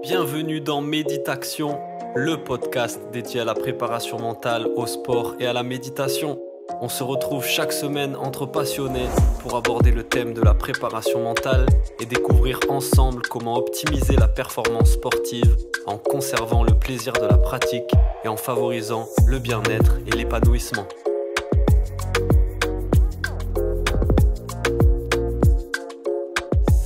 Bienvenue dans Méditation, le podcast dédié à la préparation mentale, au sport et à la méditation. On se retrouve chaque semaine entre passionnés pour aborder le thème de la préparation mentale et découvrir ensemble comment optimiser la performance sportive en conservant le plaisir de la pratique et en favorisant le bien-être et l'épanouissement.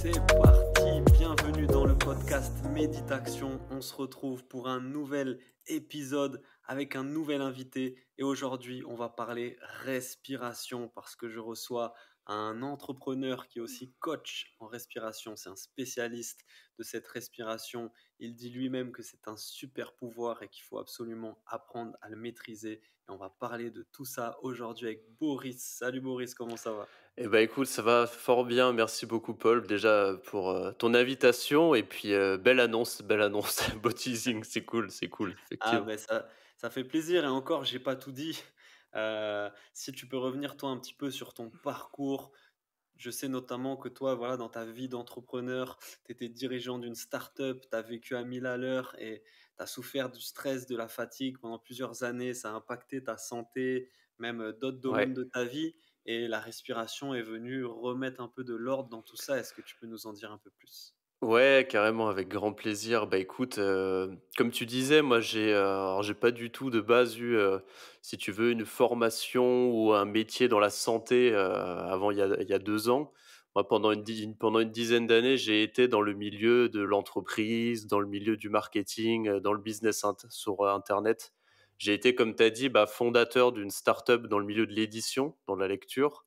C'est parti, bienvenue dans le podcast Méditation. On se retrouve pour un nouvel épisode avec un nouvel invité. Et aujourd'hui, on va parler respiration parce que je reçois un entrepreneur qui est aussi coach en respiration. C'est un spécialiste de cette respiration. Il dit lui-même que c'est un super pouvoir et qu'il faut absolument apprendre à le maîtriser. Et on va parler de tout ça aujourd'hui avec Boris. Salut Boris, comment ça va? Eh ben écoute, ça va fort bien. Merci beaucoup, Paul, déjà pour ton invitation. Et puis, belle annonce, beau teasing, c'est cool, Ah effectivement. ben ça fait plaisir et encore, j'ai pas tout dit. Si tu peux revenir toi un petit peu sur ton parcours. Je sais notamment que toi, voilà, dans ta vie d'entrepreneur, tu étais dirigeant d'une start-up, tu as vécu à 1000 à l'heure et tu as souffert du stress, de la fatigue pendant plusieurs années. Ça a impacté ta santé, même d'autres domaines Ouais. de ta vie. Et la respiration est venue remettre un peu de l'ordre dans tout ça. Est-ce que tu peux nous en dire un peu plus? Ouais, carrément, avec grand plaisir. Bah écoute, comme tu disais, moi alors j'ai pas du tout de base eu, si tu veux, une formation ou un métier dans la santé, avant il y a 2 ans. Moi, pendant une dizaine d'années, j'ai été dans le milieu de l'entreprise, dans le milieu du marketing, dans le business sur internet. J'ai été, comme tu as dit, bah, fondateur d'une start-up dans le milieu de l'édition, dans la lecture.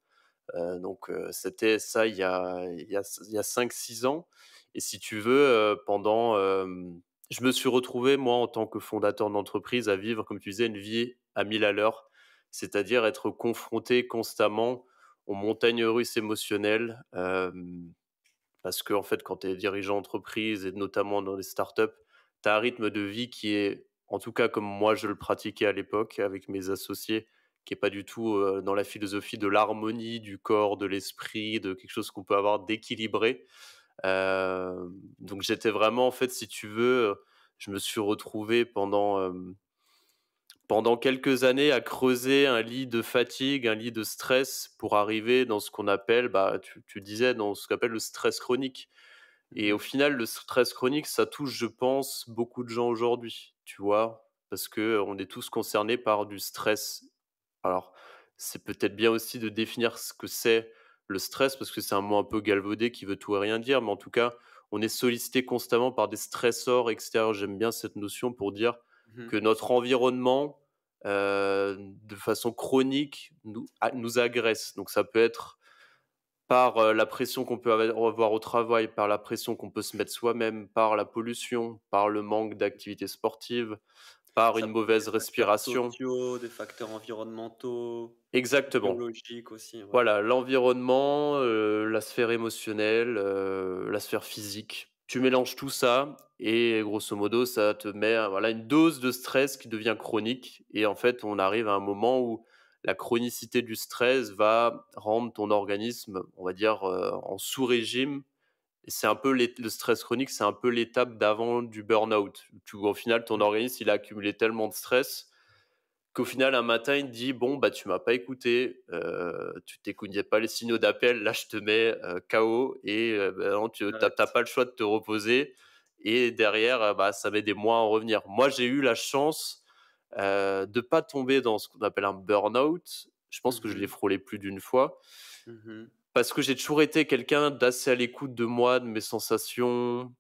C'était ça il y a 5-6 ans. Et si tu veux, je me suis retrouvé, moi, en tant que fondateur d'entreprise, à vivre, comme tu disais, une vie à 1000 à l'heure. C'est-à-dire être confronté constamment aux montagnes russes émotionnelles, parce qu'en fait, quand tu es dirigeant d'entreprise et notamment dans les startups, tu as un rythme de vie qui est, en tout cas comme moi je le pratiquais à l'époque avec mes associés, qui est pas du tout, dans la philosophie de l'harmonie du corps, de l'esprit, de quelque chose qu'on peut avoir d'équilibré. Donc j'étais vraiment, en fait, si tu veux, je me suis retrouvé pendant quelques années à creuser un lit de fatigue, un lit de stress pour arriver dans ce qu'on appelle, bah, tu disais, dans ce qu'on appelle le stress chronique. Et au Mhm. final, le stress chronique, ça touche, je pense, beaucoup de gens aujourd'hui, tu vois? Parce qu'on est tous concernés par du stress. Alors, c'est peut-être bien aussi de définir ce que c'est le stress, parce que c'est un mot un peu galvaudé qui veut tout et rien dire, mais en tout cas, on est sollicité constamment par des stressors extérieurs. J'aime bien cette notion pour dire Mhm. que notre environnement, de façon chronique, nous agresse. Donc ça peut être par, la pression qu'on peut avoir au travail, par la pression qu'on peut se mettre soi-même, par la pollution, par le manque d'activité sportive, par Ça une peut être des mauvaise facteurs respiration. sociaux, des facteurs environnementaux, Exactement. biologiques aussi, ouais. Voilà, l'environnement, la sphère émotionnelle, la sphère physique. Tu mélanges tout ça et grosso modo, ça te met, voilà, une dose de stress qui devient chronique et en fait, on arrive à un moment où la chronicité du stress va rendre ton organisme, on va dire, en sous-régime. Et c'est un peu le stress chronique, c'est un peu l'étape d'avant du burn-out. Au final, ton Mhm. organisme, il a accumulé tellement de stress qu'au final, un matin, il te dit: «Bon, bah, tu m'as pas écouté, tu t'écoutais pas les signaux d'appel, là, je te mets, KO et bah, non, tu as Direct. pas le choix de te reposer» et derrière, bah, ça met des mois à en revenir. Moi, j'ai eu la chance, de pas tomber dans ce qu'on appelle un burn-out. Je pense que je l'ai Mhm. frôlé plus d'une fois Mhm. parce que j'ai toujours été quelqu'un d'assez à l'écoute de moi, de mes sensations,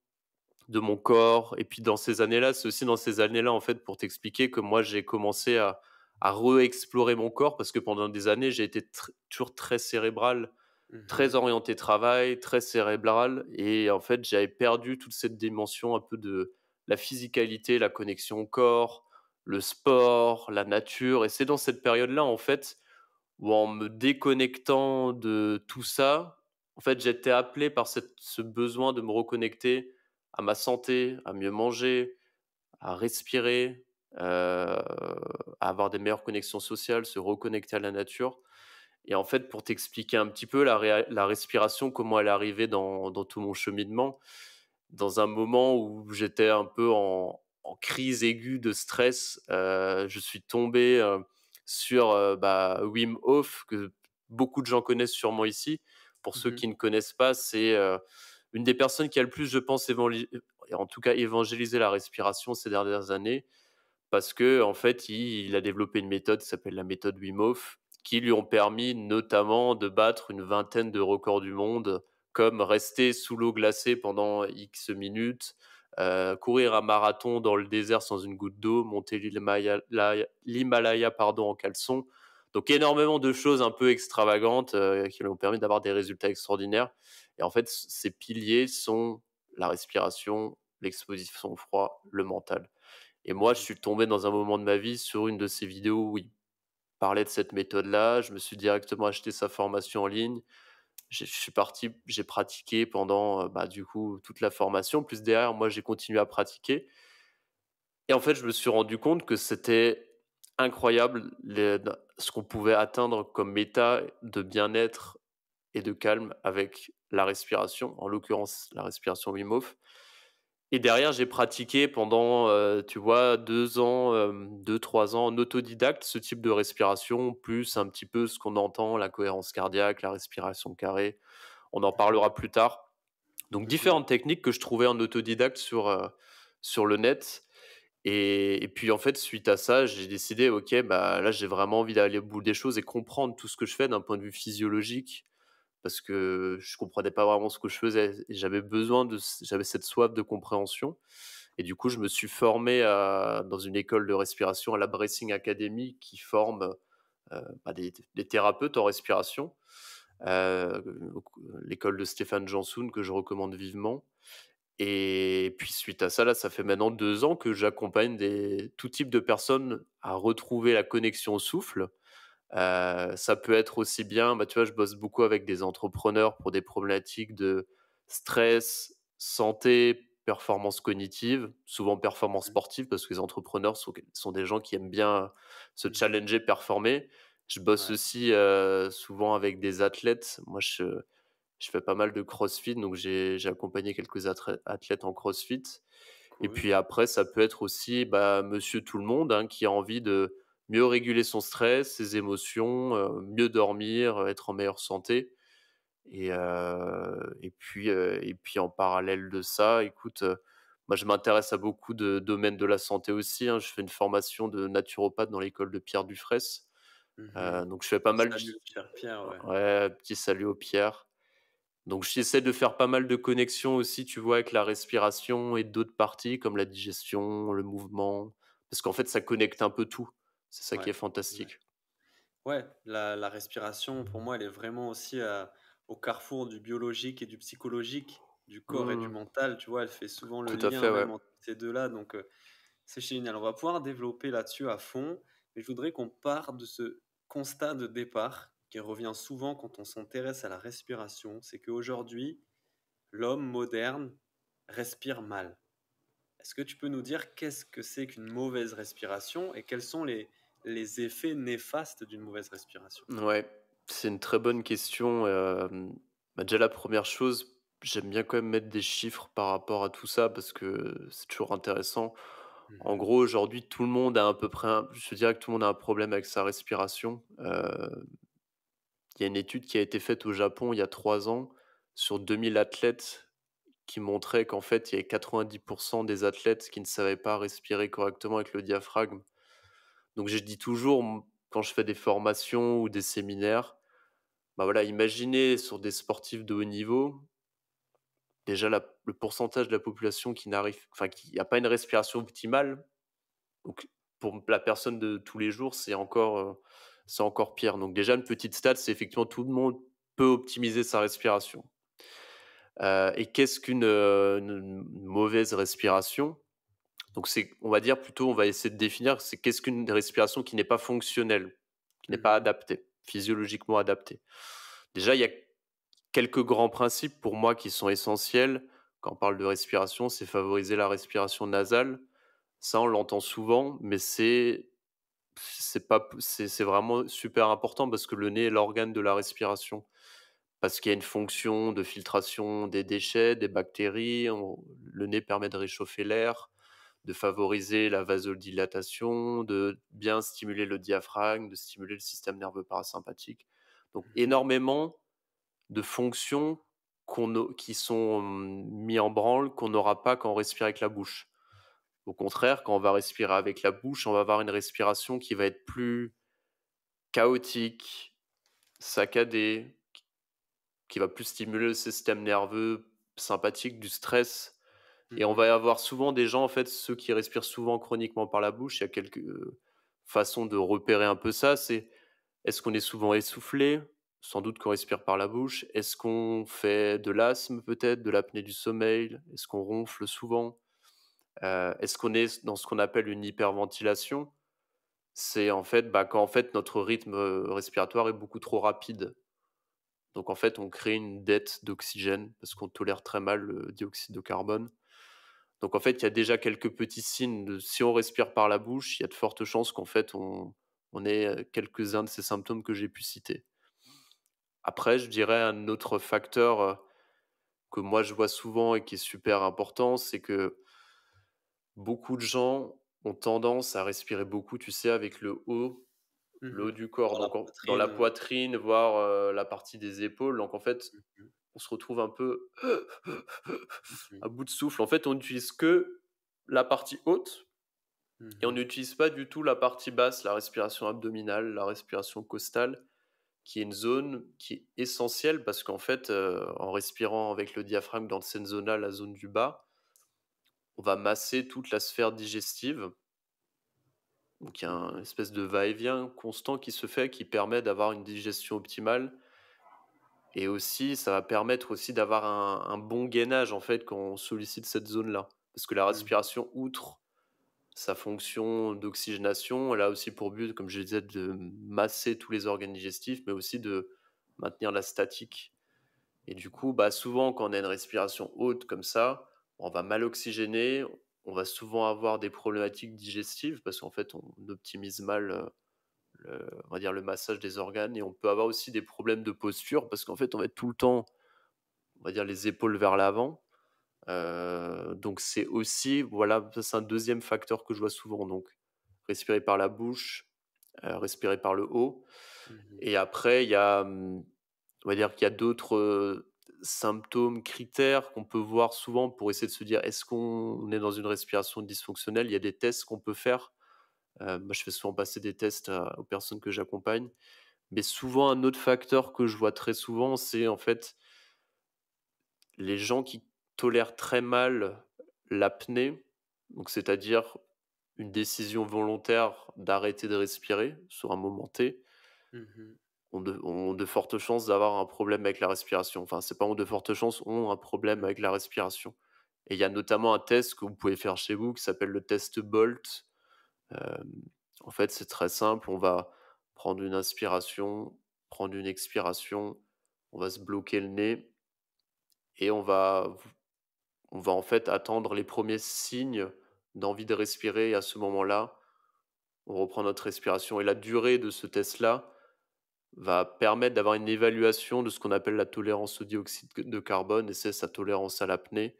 de mon corps. Et puis dans ces années-là, c'est aussi dans ces années-là, en fait, pour t'expliquer que moi, j'ai commencé à re-explorer mon corps parce que pendant des années, j'ai été toujours très cérébral, très Mhm. orienté travail, très cérébral. Et en fait, j'avais perdu toute cette dimension un peu de la physicalité, la connexion au corps, le sport, la nature. Et c'est dans cette période-là, en fait, où en me déconnectant de tout ça, en fait, j'étais appelé par ce besoin de me reconnecter à ma santé, à mieux manger, à respirer, à avoir des meilleures connexions sociales, se reconnecter à la nature. Et en fait, pour t'expliquer un petit peu la respiration, comment elle est arrivée dans tout mon cheminement, dans un moment où j'étais un peu en crise aiguë de stress, je suis tombé, sur, Wim Hof, que beaucoup de gens connaissent sûrement ici. Pour ceux Mmh. qui ne connaissent pas, c'est, une des personnes qui a le plus, je pense, en tout cas évangélisé la respiration ces dernières années. Parce que en fait, il a développé une méthode qui s'appelle la méthode Wim Hof, qui lui ont permis notamment de battre une vingtaine de records du monde, comme rester sous l'eau glacée pendant X minutes, courir un marathon dans le désert sans une goutte d'eau, monter l'Himalaya, pardon, en caleçon. Donc énormément de choses un peu extravagantes, qui lui ont permis d'avoir des résultats extraordinaires. Et en fait, ces piliers sont la respiration, l'exposition au froid, le mental. Et moi, je Mmh. suis tombé dans un moment de ma vie sur une de ces vidéos où il parlait de cette méthode-là. Je me suis directement acheté sa formation en ligne. Je suis parti, j'ai pratiqué pendant, du coup, toute la formation. Plus derrière, moi, j'ai continué à pratiquer. Et en fait, je me suis rendu compte que c'était incroyable ce qu'on pouvait atteindre comme état de bien-être et de calme avec la respiration, en l'occurrence la respiration Wim Hof. Et derrière, j'ai pratiqué pendant, tu vois, 2 ans, 2-3 ans en autodidacte, ce type de respiration, plus un petit peu ce qu'on entend, la cohérence cardiaque, la respiration carrée. On en Mmh. parlera plus tard. Donc Mmh. différentes techniques que je trouvais en autodidacte sur le net. Et puis en fait, suite à ça, j'ai décidé: «OK, bah, là, j'ai vraiment envie d'aller au bout des choses et comprendre tout ce que je fais d'un point de vue physiologique». Parce que je comprenais pas vraiment ce que je faisais et j'avais cette soif de compréhension. Et du coup, je me suis formé dans une école de respiration, à la Breathing Academy, qui forme, des thérapeutes en respiration. Donc, l'école de Stéphane Jansoun, que je recommande vivement. Et puis suite à ça, là, ça fait maintenant 2 ans que j'accompagne tout type de personnes à retrouver la connexion au souffle. Ça peut être aussi bien, tu vois, je bosse beaucoup avec des entrepreneurs pour des problématiques de stress, santé, performance cognitive, souvent performance Mmh. sportive, parce que les entrepreneurs sont des gens qui aiment bien se Mmh. challenger, performer. Je bosse Ouais, aussi, souvent avec des athlètes. Moi, je fais pas mal de CrossFit, donc j'ai accompagné quelques athlètes en CrossFit. Et cool. puis après, ça peut être aussi, monsieur tout le monde, hein, qui a envie de mieux réguler son stress, ses émotions, mieux dormir, être en meilleure santé. Et puis en parallèle de ça, écoute, moi je m'intéresse à beaucoup de domaines de la santé aussi, hein. Je fais une formation de naturopathe dans l'école de Pierre Dufraisse. Mmh. Donc je fais pas Petit mal salut, cher Pierre, ouais. ouais, petit salut au Pierre. Donc j'essaie de faire pas mal de connexions aussi, tu vois, avec la respiration et d'autres parties comme la digestion, le mouvement, parce qu'en fait, ça connecte un peu tout. C'est ça qui est Ouais, ouais. fantastique. Ouais, la respiration, pour moi, elle est vraiment aussi, au carrefour du biologique et du psychologique, du corps et du Mmh, mental, tu vois? Elle fait souvent le tout à lien fait, ouais. même entre ces 2 là, donc c'est génial. On va pouvoir développer là-dessus à fond, mais je voudrais qu'on parte de ce constat de départ qui revient souvent quand on s'intéresse à la respiration, c'est qu'aujourd'hui, l'homme moderne respire mal. Est-ce que tu peux nous dire qu'est-ce que c'est qu'une mauvaise respiration et quels sont les effets néfastes d'une mauvaise respiration? Ouais, c'est une très bonne question. Déjà la première chose, j'aime bien quand même mettre des chiffres par rapport à tout ça parce que c'est toujours intéressant. En Mmh. gros, aujourd'hui, tout le monde a à peu près je dirais que tout le monde a un problème avec sa respiration. Il y a une étude qui a été faite au Japon il y a 3 ans sur 2000 athlètes qui montrait qu'en fait, il y avait 90 des athlètes qui ne savaient pas respirer correctement avec le diaphragme. Donc je dis toujours, quand je fais des formations ou des séminaires, voilà, imaginez sur des sportifs de haut niveau, déjà le pourcentage de la population qui a pas une respiration optimale. Donc pour la personne de tous les jours, c'est encore pire. Donc déjà une petite stat, c'est effectivement tout le monde peut optimiser sa respiration. Et qu'est-ce une mauvaise respiration? Donc on va dire plutôt, on va essayer de définir, c'est qu'est-ce qu'une respiration qui n'est pas fonctionnelle, qui n'est pas Mmh. adaptée, physiologiquement adaptée? Déjà, il y a quelques grands principes pour moi qui sont essentiels quand on parle de respiration, c'est favoriser la respiration nasale. Ça, on l'entend souvent, mais c'est pas c'est vraiment super important parce que le nez est l'organe de la respiration. parce qu'il y a une fonction de filtration des déchets, des bactéries. Le nez permet de réchauffer l'air, de favoriser la vasodilatation, de bien stimuler le diaphragme, de stimuler le système nerveux parasympathique. Donc Mmh. énormément de fonctions qui sont mis en branle, qu'on n'aura pas quand on respire avec la bouche. Au contraire, quand on va respirer avec la bouche, on va avoir une respiration qui va être plus chaotique, saccadée, qui va plus stimuler le système nerveux sympathique, du stress. Et on Mmh. va avoir souvent des gens, en fait, ceux qui respirent souvent chroniquement par la bouche, il y a quelques façons de repérer un peu ça. C'est est-ce qu'on est souvent essoufflé? Sans doute qu'on respire par la bouche. Est-ce qu'on fait de l'asthme peut-être, de l'apnée du sommeil? Est-ce qu'on ronfle souvent? Est-ce qu'on est dans ce qu'on appelle une hyperventilation? C'est en fait, quand en fait notre rythme, respiratoire est beaucoup trop rapide. Donc en fait, on crée une dette d'oxygène parce qu'on tolère très mal le dioxyde de carbone. Donc en fait, il y a déjà quelques petits signes de si on respire par la bouche, il y a de fortes chances qu'en fait on ait, quelques-uns de ces symptômes que j'ai pu citer. Après, je dirais un autre facteur, que moi je vois souvent et qui est super important, c'est que beaucoup de gens ont tendance à respirer beaucoup, tu sais, avec le haut Mmh. du corps, Dans la donc dans poitrine, la poitrine, voire, la partie des épaules. Donc en fait, mmh on se retrouve un peu mh. à bout de souffle. En fait, on n'utilise que la partie haute et on Mmh. n'utilise pas du tout la partie basse, la respiration abdominale, la respiration costale, qui est une zone qui est essentielle parce qu'en fait, en respirant avec le diaphragme dans cette zone-là, la zone du bas, on va masser toute la sphère digestive. Donc il y a Mmh. un espèce de va-et-vient constant qui se fait, qui permet d'avoir une digestion optimale. Et aussi, ça va permettre aussi d'avoir un bon gainage, en fait, quand on sollicite cette zone-là. Parce que la Mmh. respiration, outre sa fonction d'oxygénation, elle a aussi pour but, comme je le disais, de masser tous les organes digestifs, mais aussi de maintenir la statique. Et du coup, souvent, quand on a une respiration haute comme ça, on va mal oxygéner, on va souvent avoir des problématiques digestives parce qu'en fait, on optimise mal, on va dire, le massage des organes, et on peut avoir aussi des problèmes de posture parce qu'en fait, on va être tout le temps, on va dire, les épaules vers l'avant. Donc c'est aussi, voilà, ça c'est un deuxième facteur que je vois souvent, donc respirer par la bouche, respirer par le haut. Mmh. Et après il y a, on va dire qu'il y a d'autres, symptômes, critères qu'on peut voir souvent pour essayer de se dire: «Est-ce qu'on est dans une respiration dysfonctionnelle?» Il y a des tests qu'on peut faire. Moi je fais souvent passer des tests aux personnes que j'accompagne. Mais souvent un autre facteur que je vois très souvent, c'est en fait les gens qui tolèrent très mal l'apnée, donc c'est-à-dire une décision volontaire d'arrêter de respirer sur un moment T, Mmh. ont de fortes chances d'avoir un problème avec la respiration. Enfin, c'est pas ont de fortes chances, ont un problème avec la respiration. Et il y a notamment un test que vous pouvez faire chez vous qui s'appelle le test Bolt. Hem, En fait, c'est très simple, on va prendre une inspiration, prendre une expiration, on va se bloquer le nez et on va en fait attendre les premiers signes d'envie de respirer, et à ce moment-là, on reprend notre respiration, et la durée de ce test-là va permettre d'avoir une évaluation de ce qu'on appelle la tolérance au dioxyde de carbone, et c'est sa tolérance à l'apnée.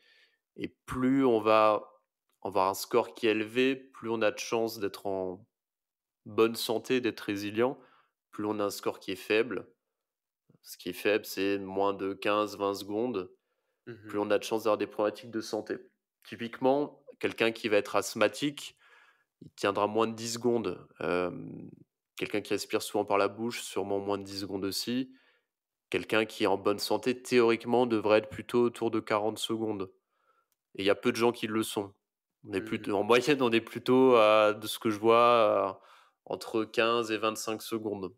Et plus on va avoir un score qui est élevé, plus on a de chances d'être en bonne santé, d'être résilient. Plus on a un score qui est faible, ce qui est faible, c'est moins de 15-20 secondes, plus Mmh. on a de chances d'avoir des problématiques de santé. Typiquement, quelqu'un qui va être asthmatique, il tiendra moins de 10 secondes. Quelqu'un qui respire souvent par la bouche, sûrement moins de 10 secondes aussi. Quelqu'un qui est en bonne santé, théoriquement, devrait être plutôt autour de 40 secondes. Et il y a peu de gens qui le sont. On est Mmh. plutôt, en moyenne, on est plutôt à, de ce que je vois, entre 15 et 25 secondes.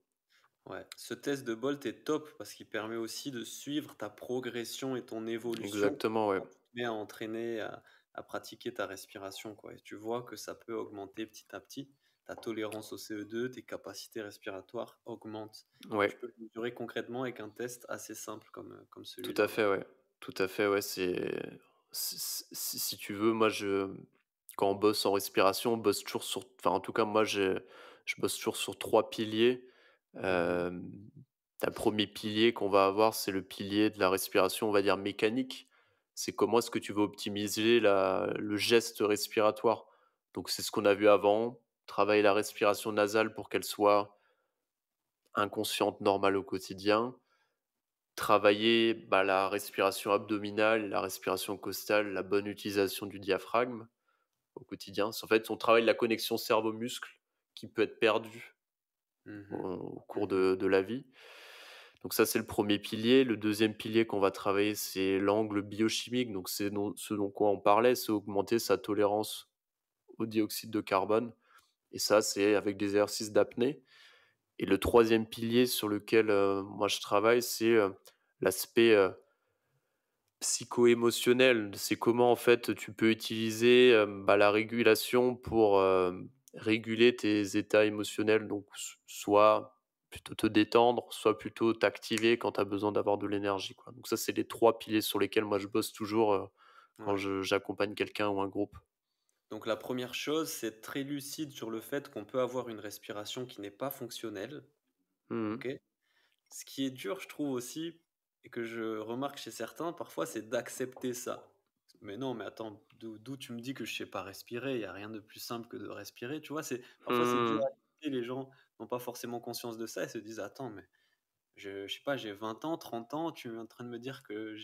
Ouais, ce test de Bolt est top parce qu'il permet aussi de suivre ta progression et ton évolution Exactement, ouais. quand tu te mets à entraîner, à pratiquer ta respiration, quoi. Et tu vois que ça peut augmenter petit à petit. Ta tolérance au CO2, tes capacités respiratoires augmentent. Et Ouais, tu peux le mesurer concrètement avec un test assez simple comme tout à celui-là, ouais. fait, ouais. Tout à fait, ouais, si tu veux, moi, quand on bosse en respiration, on bosse toujours en tout cas, moi, je bosse toujours sur 3 piliers. Mmh. Hem, un 1 pilier qu'on va avoir, c'est le pilier de la respiration, on va dire mécanique. C'est comment est-ce que tu veux optimiser le geste respiratoire. Donc c'est ce qu'on a vu avant, travailler la respiration nasale pour qu'elle soit inconsciente, normale au quotidien. Travailler, la respiration abdominale, la respiration costale, la bonne utilisation du diaphragme au quotidien. En fait, on travaille la connexion cerveau-muscle qui peut être perdue Mmh. au cours Mmh. de la vie. Donc ça, c'est le 1er pilier. Le deuxième pilier qu'on va travailler, c'est l'angle biochimique. Donc c'est ce dont quoi on parlait, c'est augmenter sa tolérance au dioxyde de carbone. Et ça, c'est avec des exercices d'apnée. Et le troisième pilier sur lequel moi je travaille, c'est l'aspect psycho-émotionnel. C'est comment en fait tu peux utiliser la régulation pour réguler tes états émotionnels. Donc soit plutôt te détendre, soit plutôt t'activer quand tu as besoin d'avoir de l'énergie, quoi. Donc ça, c'est les 3 piliers sur lesquels moi je bosse toujours quand Ouais. j'accompagne quelqu'un ou un groupe. Donc la première chose, c'est être très lucide sur le fait qu'on peut avoir une respiration qui n'est pas fonctionnelle, Mmh. OK? Ce qui est dur, je trouve aussi, et que je remarque chez certains, parfois, c'est d'accepter ça. Mais non, mais attends, d'où tu me dis que je sais pas respirer? Il y a rien de plus simple que de respirer, tu vois? Parfois, c'est dur Mmh. à accepter, les gens n'ont pas forcément conscience de ça et se disent: «Attends, mais je sais pas, j'ai 20 ans, 30 ans, tu es en train de me dire que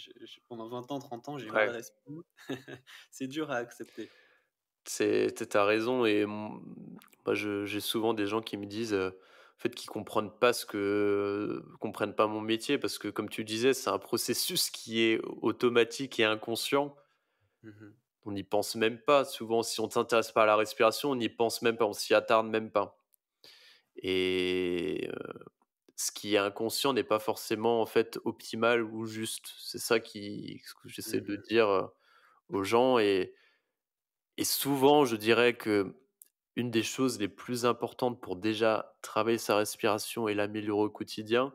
pendant 20 ans, 30 ans, j'ai mal Ouais. respiré?» C'est dur à accepter. Tu raison et moi j'ai souvent des gens qui me disent, en fait, qu'ils comprennent pas mon métier parce que comme tu disais, c'est un processus qui est automatique et inconscient. Mmh. On n'y pense même pas. Souvent, si on ne s'intéresse pas à la respiration, on n'y pense même pas, on s'y attarde même pas et ce qui est inconscient n'est pas forcément, en fait, optimal ou juste. C'est ça ce que j'essaie de Mmh. dire, aux gens et souvent, je dirais que une des choses les plus importantes pour déjà travailler sa respiration et l'améliorer au quotidien,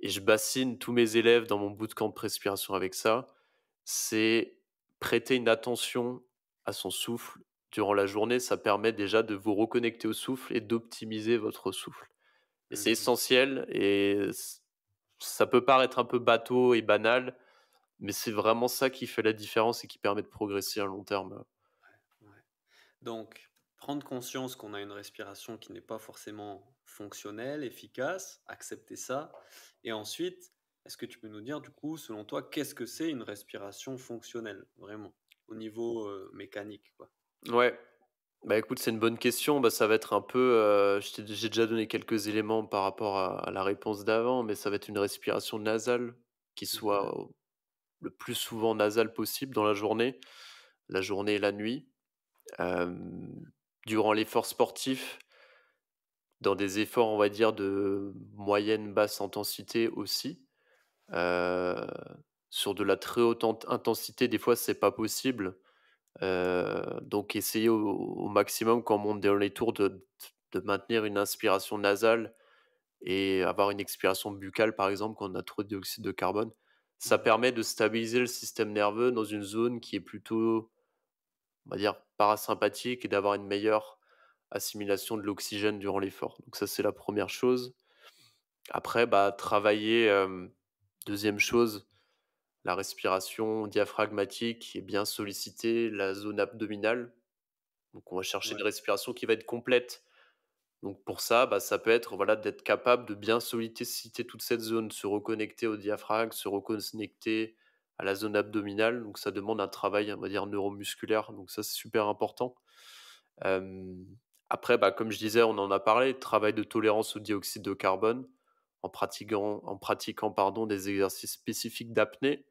et je bassine tous mes élèves dans mon bootcamp respiration avec ça, c'est prêter une attention à son souffle durant la journée. Ça permet déjà de vous reconnecter au souffle et d'optimiser votre souffle. Et c'est Mmh. essentiel et ça peut paraître un peu bateau et banal, mais c'est vraiment ça qui fait la différence et qui permet de progresser à long terme. Ouais. Donc, prendre conscience qu'on a une respiration qui n'est pas forcément fonctionnelle, efficace, accepter ça. Et ensuite, est-ce que tu peux nous dire, du coup, selon toi, qu'est-ce que c'est une respiration fonctionnelle, vraiment, au niveau mécanique, quoi? Ouais. Bah, écoute, c'est une bonne question. Bah, ça va être un peu, j'ai déjà donné quelques éléments par rapport à la réponse d'avant, mais ça va être une respiration nasale qui Mhm, soit le plus souvent nasale possible dans la journée et la nuit. Hem, Durant l'effort sportif, dans des efforts, on va dire, de moyenne basse intensité aussi. Heu, sur de la très haute intensité, des fois, c'est pas possible. Donc essayer au maximum quand on monte dans les tours de maintenir une inspiration nasale et avoir une expiration buccale, par exemple, quand on a trop de dioxyde de carbone. Ça mhm, permet de stabiliser le système nerveux dans une zone qui est plutôt, on va dire, parasympathique et d'avoir une meilleure assimilation de l'oxygène durant l'effort. Donc ça, c'est la première chose. Après, travailler, 2e chose, la respiration diaphragmatique et bien solliciter la zone abdominale. Donc on va chercher ouais, une respiration qui va être complète. Donc pour ça, ça peut être, voilà, d'être capable de bien solliciter toute cette zone, se reconnecter au diaphragme, se reconnecter à la zone abdominale. Donc ça demande un travail, on va dire, neuromusculaire. Donc ça, c'est super important. Hem, Après, comme je disais, on en a parlé, travail de tolérance au dioxyde de carbone en pratiquant, pardon, des exercices spécifiques d'apnée.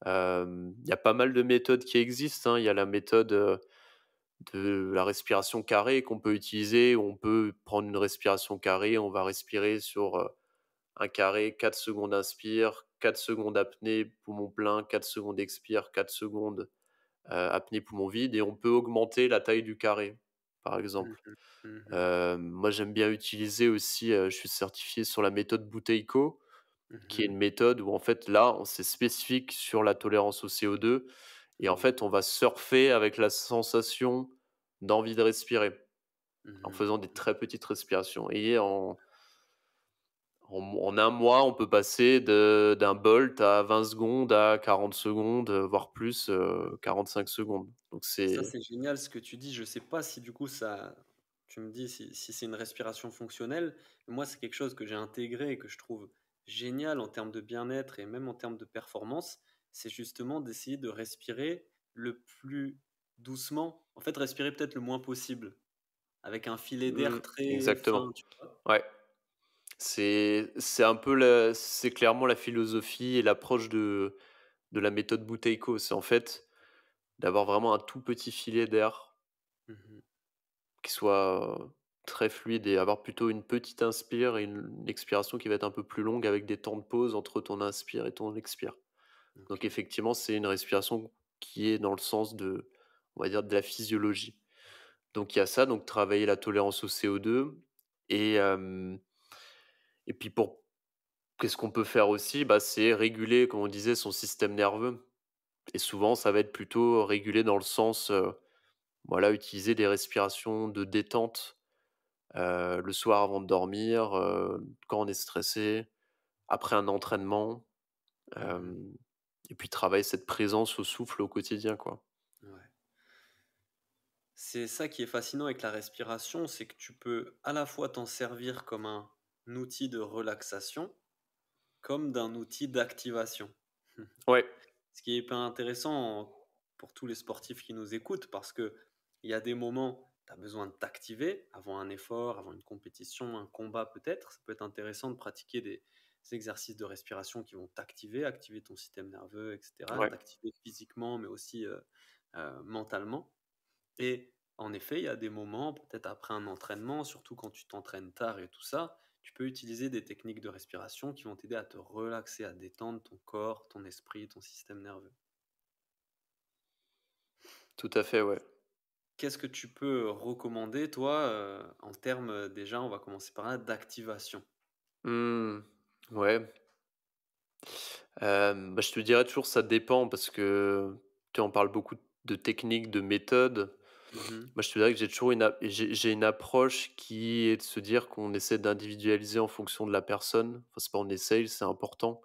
Il y a pas mal de méthodes qui existent, hein. Il y a la méthode, de la respiration carrée qu'on peut utiliser. On peut prendre une respiration carrée, on va respirer sur, un carré, 4 secondes inspire, 4 secondes apnée, poumon plein, 4 secondes expire, 4 secondes, apnée poumon vide et on peut augmenter la taille du carré, par mhm, exemple. mhm, Moi j'aime bien utiliser aussi, je suis certifié sur la méthode Buteyko, qui est mhm. une méthode où en fait là, on c'est spécifique sur la tolérance au CO2 et en Oui. fait, on va surfer avec la sensation d'envie de respirer, en Mhm, faisant des très petites respirations et En un mois, on peut passer d'un bolt à 20 secondes à 40 secondes, voire plus, 45 secondes. Donc Ça, c'est c'est génial ce que tu dis. Je sais pas si du coup ça tu me dis si c'est une respiration fonctionnelle. Moi, c'est quelque chose que j'ai intégré et que je trouve génial en termes de bien-être et même en termes de performance. C'est justement d'essayer de respirer le plus doucement. En fait, respirer peut-être le moins possible, avec un filet mmh, d'air très fin, exactement. tu vois? Ouais, c'est un peu c'est clairement la philosophie et l'approche de la méthode Buteyko. C'est en fait d'avoir vraiment un tout petit filet d'air Mmh. qui soit, très fluide et avoir plutôt une petite inspire et une expiration qui va être un peu plus longue avec des temps de pause entre ton inspire et ton expire. Donc OK. effectivement, c'est une respiration qui est dans le sens de, on va dire, de la physiologie. Donc il y a ça, donc travailler la tolérance au CO2 et et puis pour qu'est-ce qu'on peut faire aussi? Bah, c'est réguler, comme on disait, son système nerveux et souvent ça va être plutôt régulé dans le sens, voilà, utiliser des respirations de détente, le soir avant de dormir, quand on est stressé, après un entraînement, Mmh. hem et puis travailler cette présence au souffle au quotidien, quoi. Ouais. C'est ça qui est fascinant avec la respiration, c'est que tu peux à la fois t'en servir comme un outil de relaxation, comme d'un outil d'activation. Ouais. Ce qui est hyper intéressant pour tous les sportifs qui nous écoutent, parce que il y a des moments, tu as besoin de t'activer avant un effort, avant une compétition, un combat peut-être. Ça peut être intéressant de pratiquer des exercices de respiration qui vont t'activer, activer ton système nerveux, etc. Ouais, T'activer physiquement, mais aussi mentalement. Et en effet, il y a des moments, peut-être après un entraînement, surtout quand tu t'entraînes tard et tout ça, tu peux utiliser des techniques de respiration qui vont t'aider à te relaxer, à détendre ton corps, ton esprit, ton système nerveux. tout à fait, ouais. Qu'est-ce que tu peux recommander, toi, en termes, déjà, on va commencer par là, d'activation? Mmh, ouais, bah, je te dirais toujours ça dépend parce que, tu sais, on parle beaucoup de techniques, de méthodes. Mmh. Moi, je te dirais que j'ai une approche qui est de se dire qu'on essaie d'individualiser en fonction de la personne. Enfin, c'est pas on essaye, c'est important,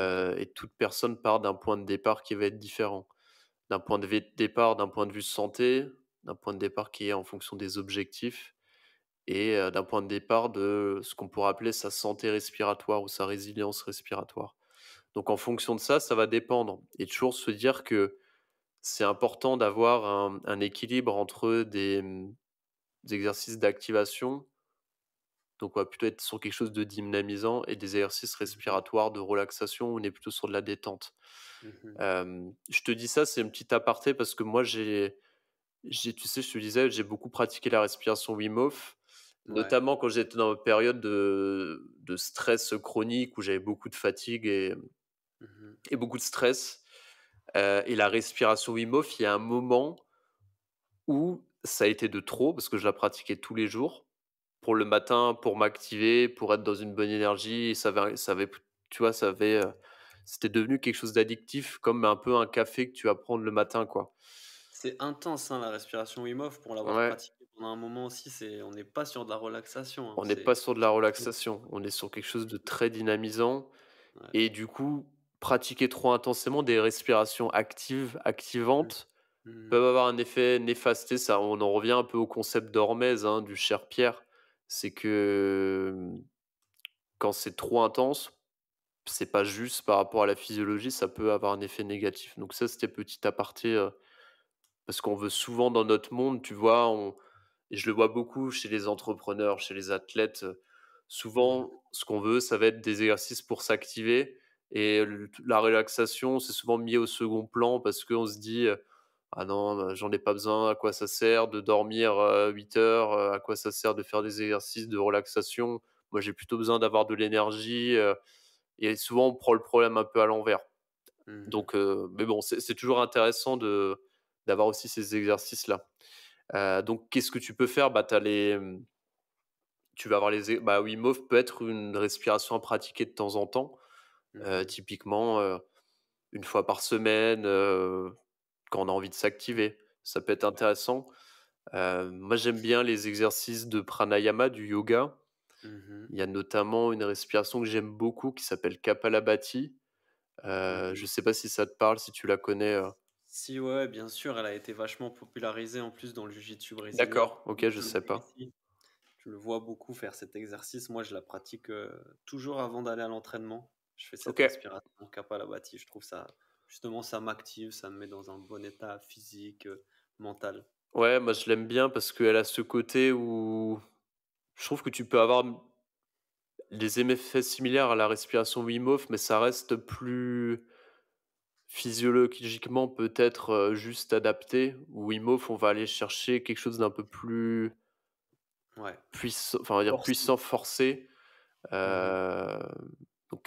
OK. et toute personne part d'un point de départ qui va être différent. D'un point de vé départ, d'un point de vue santé, d'un point de départ qui est en fonction des objectifs et d'un point de départ de ce qu'on pourrait appeler sa santé respiratoire ou sa résilience respiratoire. Donc en fonction de ça, ça va dépendre et toujours se dire que c'est important d'avoir un équilibre entre des exercices d'activation, donc on va plutôt être sur quelque chose de dynamisant et des exercices Mmh. respiratoires de relaxation où on est plutôt sur de la détente. Mmh. Je te dis ça, c'est un petit aparté parce que moi j'ai tu sais, je te disais, j'ai beaucoup pratiqué la respiration Wim Hof, Ouais. notamment quand j'étais dans une période de stress chronique où j'avais beaucoup de fatigue Mmh. et beaucoup de stress, et la respiration Wim Hof, il y a un moment où ça a été de trop parce que je la pratiquais tous les jours pour le matin, pour m'activer, pour être dans une bonne énergie et tu vois, c'était devenu quelque chose d'addictif comme un peu un café que tu vas prendre le matin, quoi. C'est intense, hein, la respiration Wim Hof, pour l'avoir Ouais. pratiquée pendant un moment aussi, on n'est pas sur de la relaxation, hein, On n'est pas sur de la relaxation, on est sur quelque chose de très dynamisant ouais. et du coup, pratiquer trop intensément des respirations Mmh. activantes peuvent Mmh. avoir un effet néfaste. Ça, on en revient un peu au concept d'Hormèse, hein, du cher Pierre. C'est que, quand c'est trop intense, c'est pas juste par rapport à la physiologie, ça peut avoir un effet négatif. Donc ça, c'était petit aparté, parce qu'on veut souvent dans notre monde, tu vois, on et je le vois beaucoup chez les entrepreneurs, chez les athlètes, Mmh. souvent ce qu'on veut, ça va être des exercices pour s'activer et la relaxation, c'est souvent mis au second plan parce qu'on se dit, «Ah non, j'en ai pas besoin, à quoi ça sert de dormir, 8 heures, à quoi ça sert de faire des exercices de relaxation? Moi, j'ai plutôt besoin d'avoir de l'énergie», et souvent on prend le problème un peu à l'envers. Mmh. Donc mais bon, c'est toujours intéressant d'avoir aussi ces exercices-là. Donc qu'est-ce que tu peux faire? Bah, tu vas avoir Wim Hof peut être une respiration à pratiquer de temps en temps, Mmh. typiquement, 1 fois par semaine, quand on a envie de s'activer. Ça peut être Ouais. intéressant. Moi, j'aime bien les exercices de pranayama, du yoga. Mhm. Il y a notamment une respiration que j'aime beaucoup qui s'appelle Kapalabhati. Je Mhm. sais pas si ça te parle, si tu la connais, Si, ouais, bien sûr, elle a été vachement popularisée en plus dans le jiu-jitsu brésilien. D'accord, OK, je Tu le sais vois pas. ici, tu le vois beaucoup faire cet exercice. Moi, je la pratique toujours avant d'aller à l'entraînement. Je fais cette OK. respiration Kapalabhati. Je trouve ça, justement, ça m'active, ça me met dans un bon état physique, mental. Ouais, moi je l'aime bien parce qu'elle a ce côté où je trouve que tu peux avoir des effets similaires à la respiration Wim Hof, mais ça reste plus physiologiquement peut-être, juste adapté. Wim Hof, on va aller chercher quelque chose d'un peu plus Ouais. puissant, enfin on va dire Forcé. puissant, forcé. Mhm. Heu, donc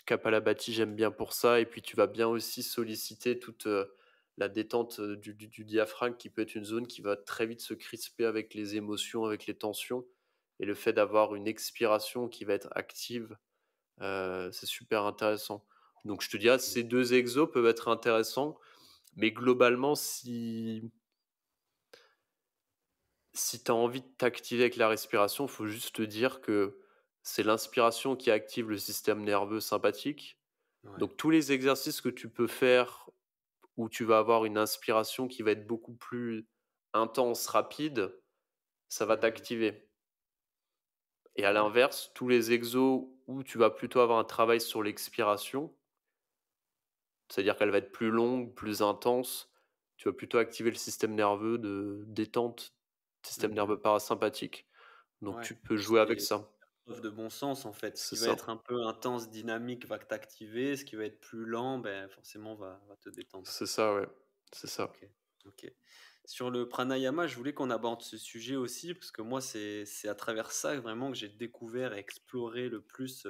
Kapalabhati, j'aime bien pour ça et puis tu vas bien aussi solliciter toute, la détente, du diaphragme qui peut être une zone qui va très vite se crisper avec les émotions, avec les tensions et le fait d'avoir une expiration qui va être active, c'est super intéressant. Donc je te dirais ces 2 exos peuvent être intéressants, mais globalement si tu as envie de t'activer avec la respiration, il faut juste te dire que c'est l'inspiration qui active le système nerveux sympathique. Ouais. Donc tous les exercices que tu peux faire où tu vas avoir une inspiration qui va être beaucoup plus intense, rapide, ça va Mhm. t'activer. Et à Ouais. l'inverse, tous les exos où tu vas plutôt avoir un travail sur l'expiration, c'est-à-dire qu'elle va être plus longue, plus intense, tu vas plutôt activer le système nerveux de détente, système Mhm. nerveux parasympathique. Donc Ouais. tu peux jouer avec C'est ça. preuve de bon sens en fait. Ce C'est qui va ça, être un peu intense, dynamique va t'activer. Ce qui va être plus lent, ben, forcément va te détendre. c'est ça, ouais, c'est ça. Ok. Ok. Sur le pranayama, je voulais qu'on aborde ce sujet aussi, parce que moi, c'est à travers ça vraiment que j'ai découvert et exploré le plus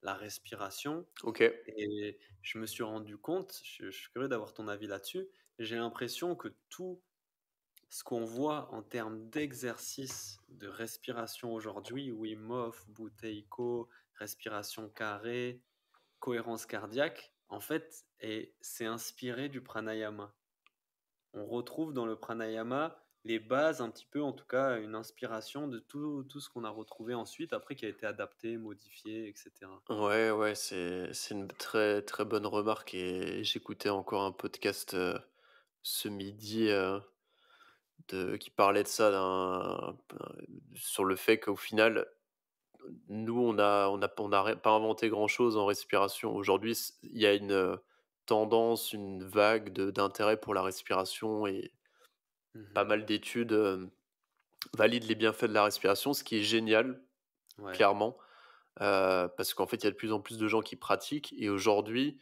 la respiration. OK. Et je me suis rendu compte, je suis curieux d'avoir ton avis là-dessus, j'ai l'impression que tout ce qu'on voit en termes d'exercice de respiration aujourd'hui, Wim Hof, Buteyko, respiration carrée, cohérence cardiaque, en fait, et c'est inspiré du pranayama. On retrouve dans le pranayama les bases, un petit peu, en tout cas, une inspiration de tout ce qu'on a retrouvé ensuite, après qui a été adapté, modifié, etc. Ouais, ouais, c'est une très, très bonne remarque et j'écoutais encore un podcast, ce midi, qui parlait de ça, sur le fait qu'au final, nous, on a pas inventé grand-chose en respiration. Aujourd'hui, il y a une, tendance, une vague d'intérêt pour la respiration et pas Mhm. mal d'études, valident les bienfaits de la respiration, ce qui est génial, Ouais. clairement. Parce qu'en fait, il y a de plus en plus de gens qui pratiquent et aujourd'hui,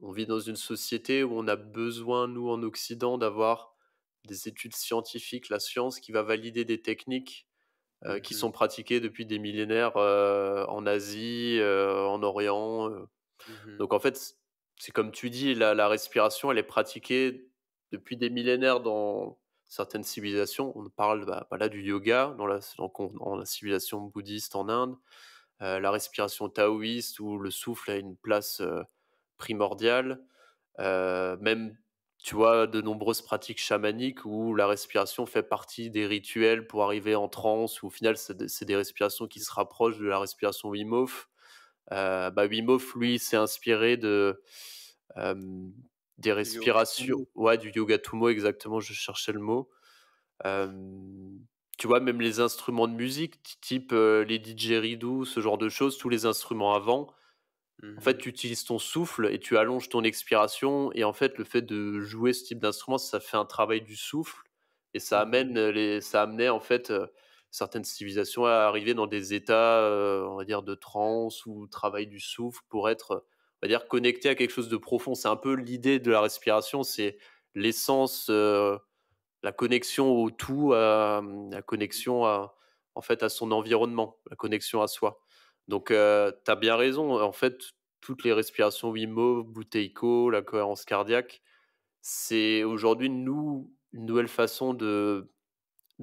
on vit dans une société où on a besoin, nous, en Occident, d'avoir des études scientifiques, la science qui va valider des techniques, qui Mhm. sont pratiquées depuis des millénaires, en Asie, en Orient, Mhm. donc en fait, c'est comme tu dis, la respiration, elle est pratiquée depuis des millénaires dans certaines civilisations. On parle, bah, là, du yoga dans la civilisation bouddhiste en Inde, la respiration taoïste où le souffle a une place, primordiale, même, tu vois, de nombreuses pratiques chamaniques où la respiration fait partie des rituels pour arriver en transe, où au final, c'est des respirations qui se rapprochent de la respiration Wim Hof. Wim Hof, lui, s'est inspiré hem, des Du yoga respirations, Tummo. ouais, du yoga Tumo, exactement, je cherchais le mot. Hem, Tu vois, même les instruments de musique type, les didgeridoo, ce genre de choses, tous les instruments avant, en fait, Mhm. tu utilises ton souffle et tu allonges ton expiration et en fait, le fait de jouer ce type d'instrument, ça fait un travail du souffle et Mhm. ça amenait en fait, certaines civilisations à arriver dans des états, on va dire de transe ou travail du souffle pour être, on va dire connecté à quelque chose de profond. C'est un peu l'idée de la respiration, c'est l'essence, la connexion au tout, la connexion à en fait, à son environnement, la connexion à soi. Donc tu as bien raison, en fait, toutes les respirations Wim Hof, Buteyko, la cohérence cardiaque, c'est aujourd'hui une nouvelle façon de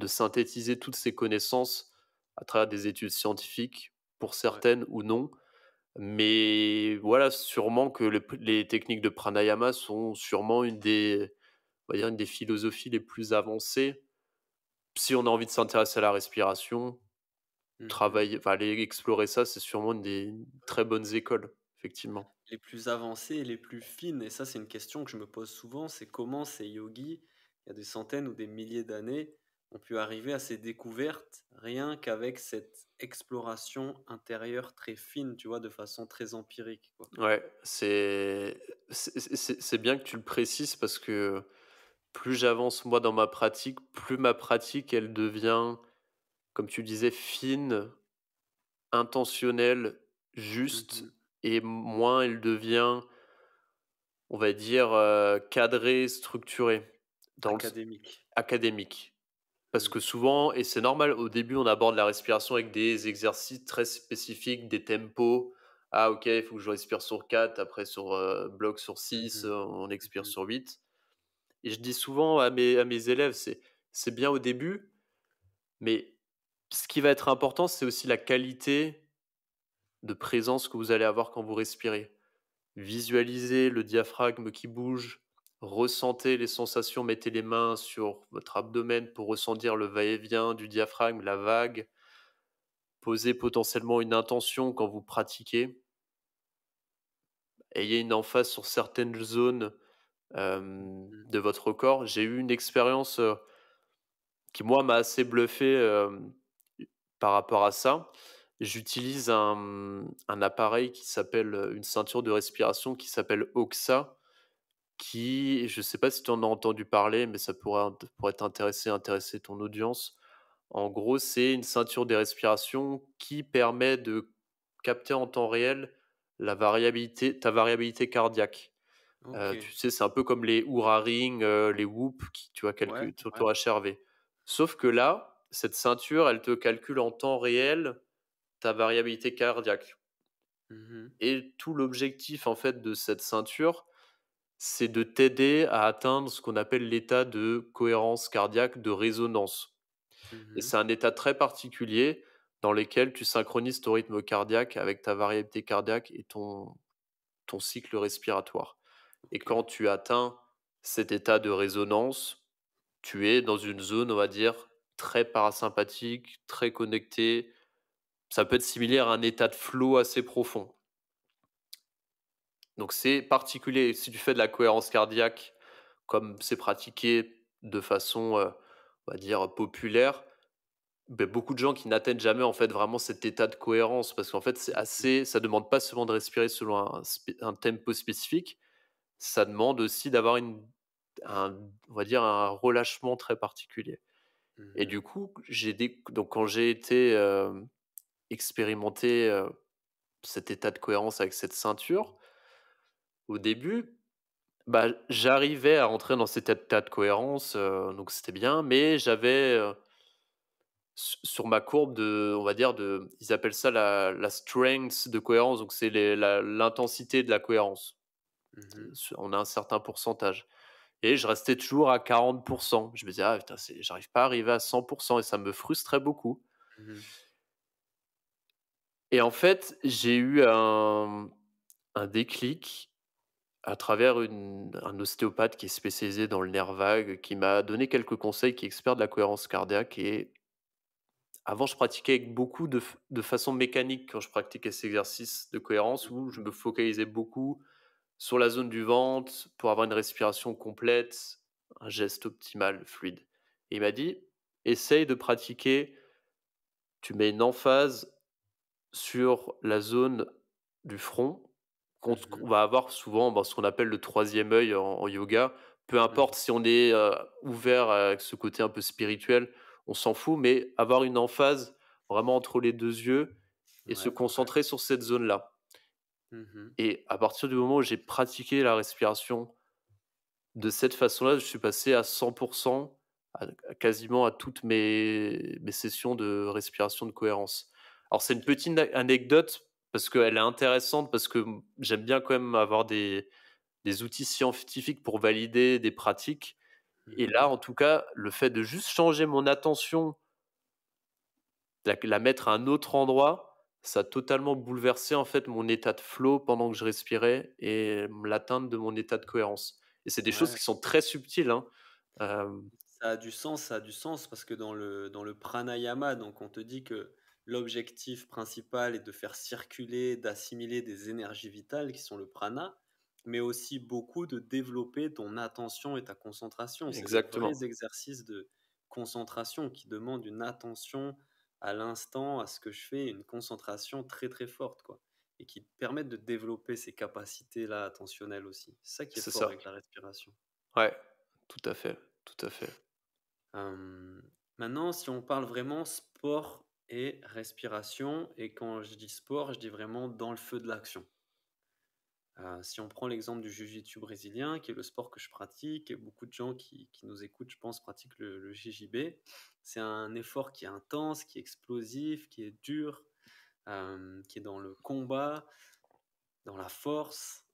synthétiser toutes ces connaissances à travers des études scientifiques, pour Ouais. certaines ou non. Mais voilà, sûrement que les techniques de pranayama sont sûrement on va dire une des philosophies les plus avancées si on a envie de s'intéresser à la respiration, Mmh. travailler, enfin aller explorer ça, c'est sûrement une très bonnes écoles, effectivement. Les plus avancées et les plus fines et ça, c'est une question que je me pose souvent, c'est comment ces yogis, il y a des centaines ou des milliers d'années, ont pu arriver à ces découvertes rien qu'avec cette exploration intérieure très fine, tu vois? De façon très empirique, quoi. Ouais, c'est bien que tu le précises parce que plus j'avance moi dans ma pratique, plus ma pratique elle devient, comme tu disais, fine, intentionnelle, juste Mmh. et moins elle devient, on va dire, cadrée, structurée, dans le s Académique. académique. Parce Mmh. que souvent et c'est normal, au début, on aborde la respiration avec des exercices très spécifiques, des tempos. Ah OK, il faut que je respire sur 4, après sur, bloc sur 6, Mmh. on expire Mmh. sur 8. Et je dis souvent à mes élèves, c'est bien au début, mais ce qui va être important, c'est aussi la qualité de présence que vous allez avoir quand vous respirez. Visualisez le diaphragme qui bouge, ressentez les sensations, mettez les mains sur votre abdomen pour ressentir le va-et-vient du diaphragme, la vague. Posez potentiellement une intention quand vous pratiquez. Ayez une emphase sur certaines zones Mmh. de votre corps. J'ai eu une expérience qui, moi, m'a assez bluffé par rapport à ça. J'utilise un appareil qui s'appelle une ceinture de respiration qui s'appelle OXA. Qui je sais pas si tu en as entendu parler, mais ça pourrait intéresser ton audience. En gros, c'est une ceinture des respirations qui permet de capter en temps réel ta variabilité cardiaque. Tu OK. sais, c'est un peu comme les Oura Ring, les Whoop qui tu vois Ouais, calcul sur ouais. ton HRV. Sauf que là, cette ceinture, elle te calcule en temps réel ta variabilité cardiaque Mmh. et tout l'objectif, en fait, de cette ceinture, c'est de t'aider à atteindre ce qu'on appelle l'état de cohérence cardiaque de résonance. Et Mmh. c'est un état très particulier dans lequel tu synchronises ton rythme cardiaque avec ta variabilité cardiaque et ton cycle respiratoire. Et OK. quand tu atteins cet état de résonance, tu es dans une zone, on va dire, très parasympathique, très connectée. Ça peut être similaire à un état de flow assez profond. Donc c'est particulier. Si tu fais de la cohérence cardiaque, comme c'est pratiqué de façon, on va dire populaire, beaucoup de gens qui n'atteignent jamais en fait vraiment cet état de cohérence parce qu'en fait Mmh. ça demande pas seulement de respirer selon un tempo spécifique, ça demande aussi d'avoir on va dire un relâchement très particulier. Et Mmh. du coup, donc quand j'ai été, expérimenter, cet état de cohérence avec cette ceinture, au début, bah, j'arrivais à rentrer dans cet état de cohérence, donc c'était bien, mais j'avais, sur ma courbe on va dire ils appellent ça la strength de cohérence, donc c'est l'intensité de la cohérence. Mmh. On a un certain pourcentage et je restais toujours à 40. Je me disais: «Ah putain, j'arrive pas à arriver à 100» et ça me frustrait beaucoup Mmh. et en fait, j'ai eu un déclic à travers un ostéopathe qui est spécialisé dans le nerf vague, qui m'a donné quelques conseils, qui est expert de la cohérence cardiaque et avant, je pratiquais avec beaucoup de façon mécanique quand je pratiquais ces exercices de cohérence où je Mmh. me focalisais beaucoup sur la zone du ventre pour avoir une respiration complète, un geste optimal, fluide. Et il m'a dit: «Essaye de pratiquer, tu mets une emphase sur la zone du front, qu'on Mmh. va avoir souvent ce qu'on appelle le troisième œil en yoga. Peu Mmh. importe si on est, ouvert avec ce côté un peu spirituel, on s'en fout, mais avoir une emphase vraiment entre les 2 yeux et se Ouais, ouais. concentrer sur cette zone-là. Mmh. Et à partir du moment où j'ai pratiqué la respiration de cette façon-là, je suis passé à 100 à quasiment à toutes mes sessions de respiration de cohérence. Alors c'est une OK. petite anecdote parce qu'elle est intéressante, parce que, j'aime bien quand même avoir des outils scientifiques pour valider des pratiques et là, Mmh. en tout cas, le fait de juste changer mon attention, la mettre à un autre endroit, ça a totalement bouleversé, en fait, mon état de flow pendant que je respirais et l'atteinte de mon état de cohérence et c'est des choses Ouais. qui sont très subtiles, hein. Hem, Ça a du sens parce que dans le pranayama, donc on te dit que l'objectif principal est de faire circuler, d'assimiler des énergies vitales qui sont le prana, mais aussi beaucoup de développer ton attention et ta concentration. C'est des Exactement. vrais exercices de concentration qui demandent une attention à l'instant, à ce que je fais, une concentration très très forte, quoi. Et qui te permettent de développer ces capacités-là attentionnelles aussi. C'est ça qui est C'est fort ça. avec la respiration. Ouais, tout à fait, tout à fait. Maintenant, si on parle vraiment sport et respiration, et quand je dis sport, je dis vraiment dans le feu de l'action. Si on prend l'exemple du jiu-jitsu brésilien, qui est le sport que je pratique, et beaucoup de gens qui nous écoutent, je pense, pratiquent le JJB. C'est un effort qui est intense, qui est explosif, qui est dur, qui est dans le combat, dans la force.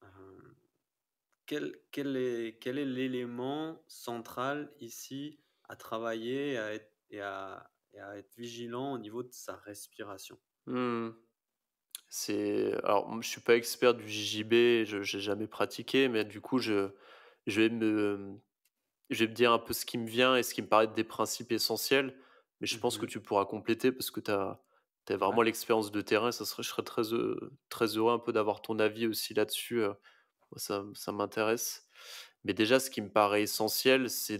Quel est l'élément central ici à travailler et à être vigilant au niveau de sa respiration? Mmh. Alors moi, je suis pas expert du JJB, je j'ai jamais pratiqué, mais du coup, je vais me je vais me dire un peu ce qui me vient et ce qui me paraît être des principes essentiels, mais je pense que Mhm. tu pourras compléter parce que tu as Ouais. vraiment l'expérience de terrain. Je serais très heureux un peu d'avoir ton avis aussi là-dessus, moi ça m'intéresse. Mais déjà, ce qui me paraît essentiel, c'est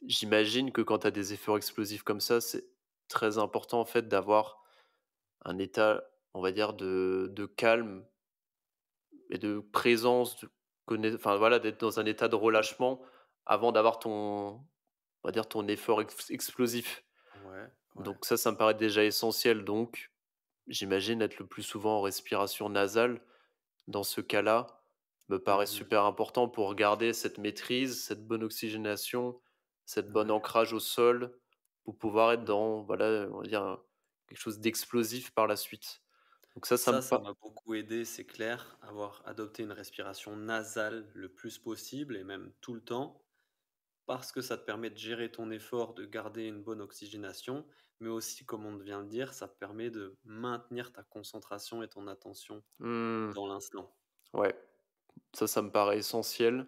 j'imagine que quand tu as des efforts explosifs comme ça, c'est très important en fait d'avoir un état, on va dire de calme et de présence, enfin voilà, d'être dans un état de relâchement avant d'avoir on va dire ton effort explosif. Ouais, ouais. Donc ça me paraît déjà essentiel. Donc j'imagine être le plus souvent en respiration nasale, dans ce cas-là, me paraît Mhm. super important pour garder cette maîtrise, cette bonne oxygénation, cette bonne Ouais. ancrage au sol, pour pouvoir être Ouais. dans, voilà, on va dire, quelque chose d'explosif par la suite. Donc ça me Ça pa m'a beaucoup aidé, c'est clair, avoir adopté une respiration nasale le plus possible et même tout le temps, parce que ça te permet de gérer ton effort, de garder une bonne oxygénation, mais aussi, comme on vient de dire, ça te permet de maintenir ta concentration et ton attention mmh, dans l'instant. ouais, ça me paraît essentiel,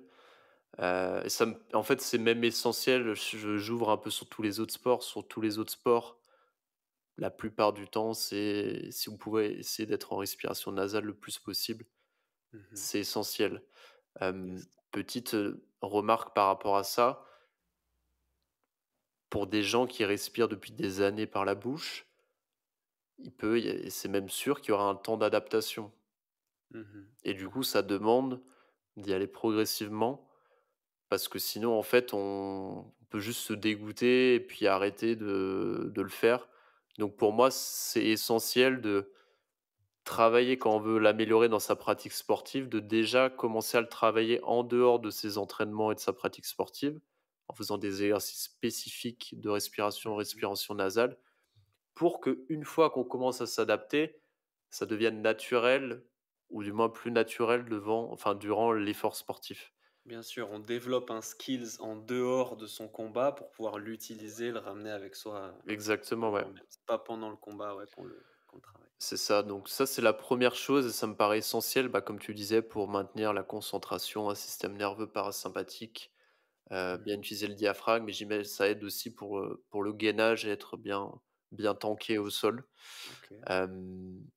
et en fait, c'est même essentiel, j'ouvre un peu sur tous les autres sports. Sur tous les autres sports, la plupart du temps, c'est si on pouvait essayer d'être en respiration nasale le plus possible, Mhm. c'est essentiel. Yes. Petite, remarque par rapport à ça, pour des gens qui respirent depuis des années par la bouche, c'est même sûr qu'il y aura un temps d'adaptation Mhm. et du coup, Ouais. ça demande d'y aller progressivement parce que sinon, en fait, on peut juste se dégoûter et puis arrêter de le faire. Donc pour moi, c'est essentiel de travailler quand on veut l'améliorer dans sa pratique sportive, de déjà commencer à le travailler en dehors de ses entraînements et de sa pratique sportive, en faisant des exercices spécifiques de Mhm. respiration nasale, pour qu'une fois qu'on commence à s'adapter, ça devienne naturel, ou du moins plus naturel durant l'effort sportif. Bien sûr, on développe un skills en dehors de son combat pour pouvoir l'utiliser, le ramener avec soi le Exactement, ouais. lendemain. C'est pas pendant le combat, ouais, qu'on le travaille. C'est ça, donc ça, c'est la première chose et ça me paraît essentiel, bah, comme tu disais, pour maintenir la concentration, un système nerveux parasympathique. Bien Mhm. utiliser le diaphragme, mais j'imagine ça aide aussi pour le gainage et être bien tanké au sol. Ok. Hem,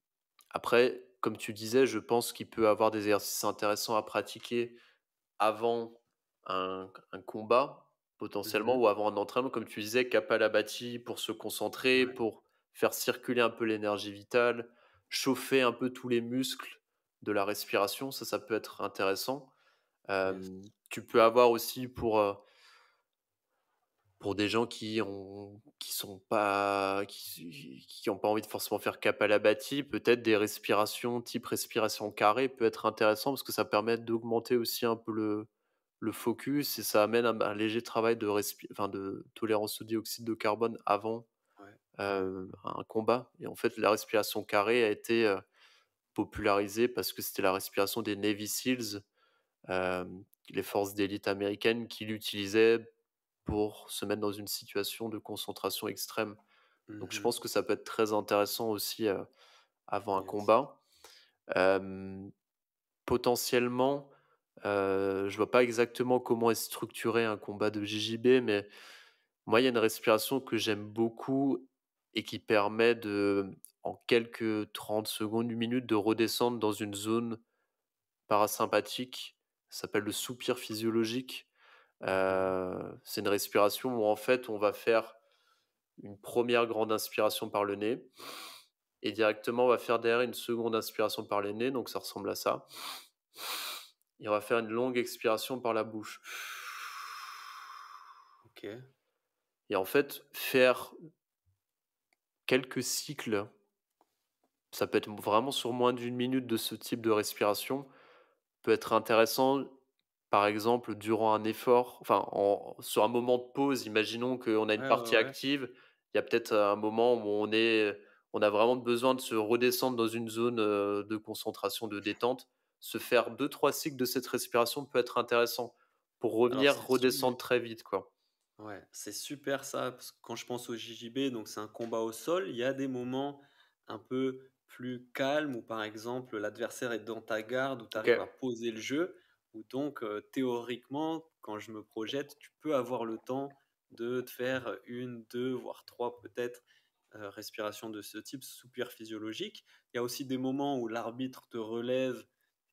Après, comme tu disais, je pense qu'il peut avoir des exercices intéressants à pratiquer avant un combat, potentiellement, Mhm. ou avant un entraînement. Comme tu disais, Kapalabhati pour se concentrer, Ouais. pour faire circuler un peu l'énergie vitale, chauffer un peu tous les muscles de la respiration, ça peut être intéressant. Yes. Tu peux avoir aussi pour des gens qui ont pas envie de forcément faire Kapalabhati, peut-être des respirations type respiration carrée peut être intéressant parce que ça permet d'augmenter aussi un peu le focus et ça amène un léger travail de tolérance au dioxyde de carbone avant, Ouais. Ouais. un combat et en fait la respiration carrée a été, popularisée parce que c'était la respiration des Navy Seals, les forces d'élite américaines qui l'utilisaient pour se mettre dans une situation de concentration extrême. Donc je Mhm. pense que ça peut être très intéressant aussi, avant un Yes. combat. Hem, Potentiellement, je vois pas exactement comment est structuré un combat de JJB, mais moi, il y a une respiration que j'aime beaucoup et qui permet en quelques 30 secondes, 1 minute, de redescendre dans une zone parasympathique. Ça s'appelle le soupir physiologique. Mhm. C'est une respiration où en fait on va faire une première grande inspiration par le nez et directement on va faire derrière une seconde inspiration par le nez, donc ça ressemble à ça. Et on va faire une longue expiration par la bouche. Ok. Et en fait, faire quelques cycles, ça peut être vraiment sur moins d'une minute, de ce type de respiration, peut être intéressant. Par exemple, durant un effort, enfin, sur un moment de pause, imaginons qu'on a une Ouais, ouais, partie ouais. active, il y a peut-être un moment où on a vraiment besoin de se redescendre dans une zone, de concentration, de détente. Se faire deux trois cycles de cette respiration peut être intéressant pour Alors, revenir redescendre très vite, quoi. ouais, c'est super ça, parce que quand je pense au JJB, donc c'est un combat au sol, il y a des moments un peu plus calmes où par exemple l'adversaire est dans ta garde, où tu OK. arrives à poser le jeu, où donc théoriquement, quand je me projette, tu peux avoir le temps de te faire une, deux, voire trois peut-être respirations de ce type, soupir physiologique. Il y a aussi des moments où l'arbitre te relève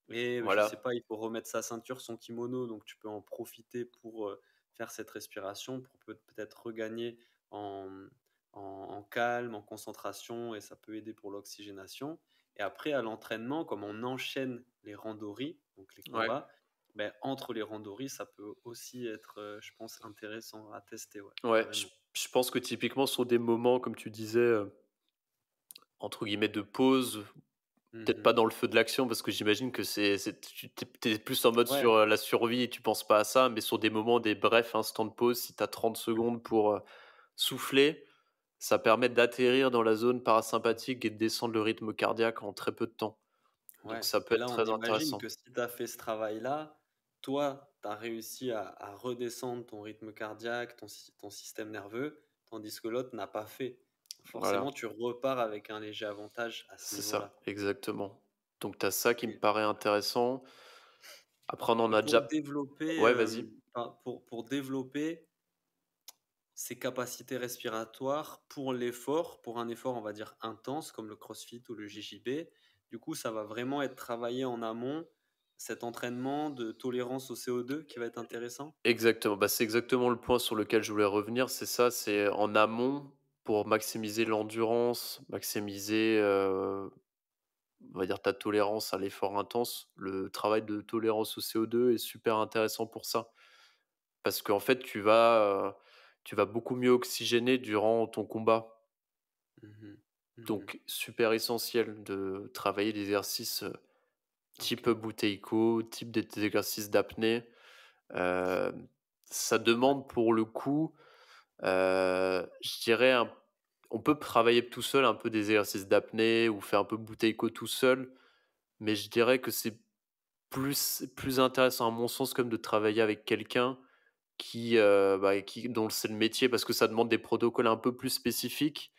et je sais Voilà, pas, il faut remettre sa ceinture, son kimono, donc tu peux en profiter pour faire cette respiration, pour peut-être regagner en, en calme, en concentration, et ça peut aider pour l'oxygénation. Et après, à l'entraînement, comme on enchaîne les randoris, donc les ouais. combats, ben, entre les randoris, ça peut aussi être, je pense, intéressant à tester, ouais, Ouais, je carrément. je pense que typiquement sur des moments, comme tu disais, entre guillemets «de pause», peut-être pas Mhm. dans le feu de l'action parce que j'imagine que tu es plus en mode Ouais, sur, la survie et tu penses pas à ça, mais sur des moments, des brefs instants de pause, si tu as 30 secondes pour, souffler, ça permet d'atterrir dans la zone parasympathique et de descendre le rythme cardiaque en très peu de temps. Donc ouais. ça peut Et être là, on très imagine intéressant. que si tu as fait ce travail-là, toi, tu as réussi à redescendre ton rythme cardiaque, ton système nerveux, tandis que l'autre n'a pas fait. Voilà, Forcément, tu repars avec un léger avantage à ce c'est ça, niveau-là. exactement. Donc tu as ça qui me Et, paraît intéressant. Après on en et a pour déjà développer, ouais, vas-y. pour développer ses capacités respiratoires pour l'effort, pour un effort, on va dire, intense, comme le CrossFit ou le JJB. Du coup, ça va vraiment être travaillé en amont, cet entraînement de tolérance au CO2 qui va être intéressant. Exactement, bah, c'est exactement le point sur lequel je voulais revenir, c'est ça, c'est en amont pour maximiser l'endurance, maximiser, on va dire ta tolérance à l'effort intense. Le travail de tolérance au CO2 est super intéressant pour ça. Parce qu'en fait, tu vas beaucoup mieux oxygéner durant ton combat. Mhm. Mhm. Donc super essentiel de travailler des exercices, Ok. type bouteille-co, type des exercices d'apnée. Hem, Ça Ouais. demande pour le coup, je dirais on peut travailler tout seul un peu des exercices d'apnée ou faire un peu bouteille-co tout seul, mais je dirais que c'est plus intéressant à mon sens comme de travailler avec quelqu'un dont c'est le métier parce que ça demande des protocoles un peu plus spécifiques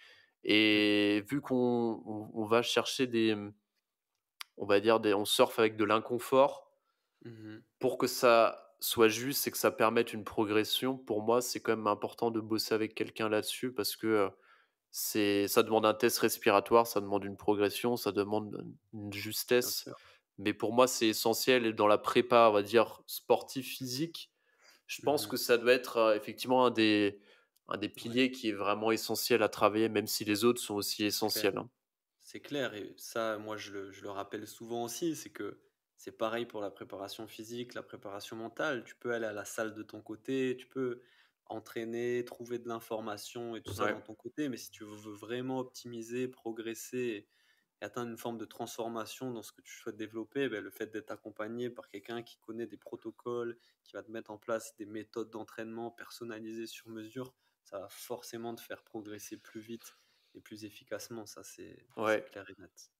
Mhm. et vu qu'on va chercher on va dire on surfe avec de l'inconfort, Mhm. pour que ça soit juste et que ça permette une progression, pour moi, c'est quand même important de bosser avec quelqu'un là-dessus parce que, ça demande un test respiratoire, ça demande une progression, ça demande une Bien justesse. sûr. Mais pour moi, c'est essentiel et dans la prépa, on va dire sportive physique, je pense Mhm. que ça doit être, effectivement un des Ouais, piliers qui est vraiment essentiel à travailler, même si les autres sont aussi c'est clair. essentiels, hein. C'est clair, et ça, moi, je le rappelle souvent aussi, c'est que c'est pareil pour la préparation physique, la préparation mentale. Tu peux aller à la salle de ton côté, tu peux entraîner, trouver de l'information et tout ça Ouais, dans ton côté, mais si tu veux vraiment optimiser, progresser et atteindre une forme de transformation dans ce que tu souhaites développer, ben, le fait d'être accompagné par quelqu'un qui connaît des protocoles, qui va te mettre en place des méthodes d'entraînement personnalisées sur mesure, ça va forcément te faire progresser plus vite et plus efficacement, ça c'est ouais, clair et net.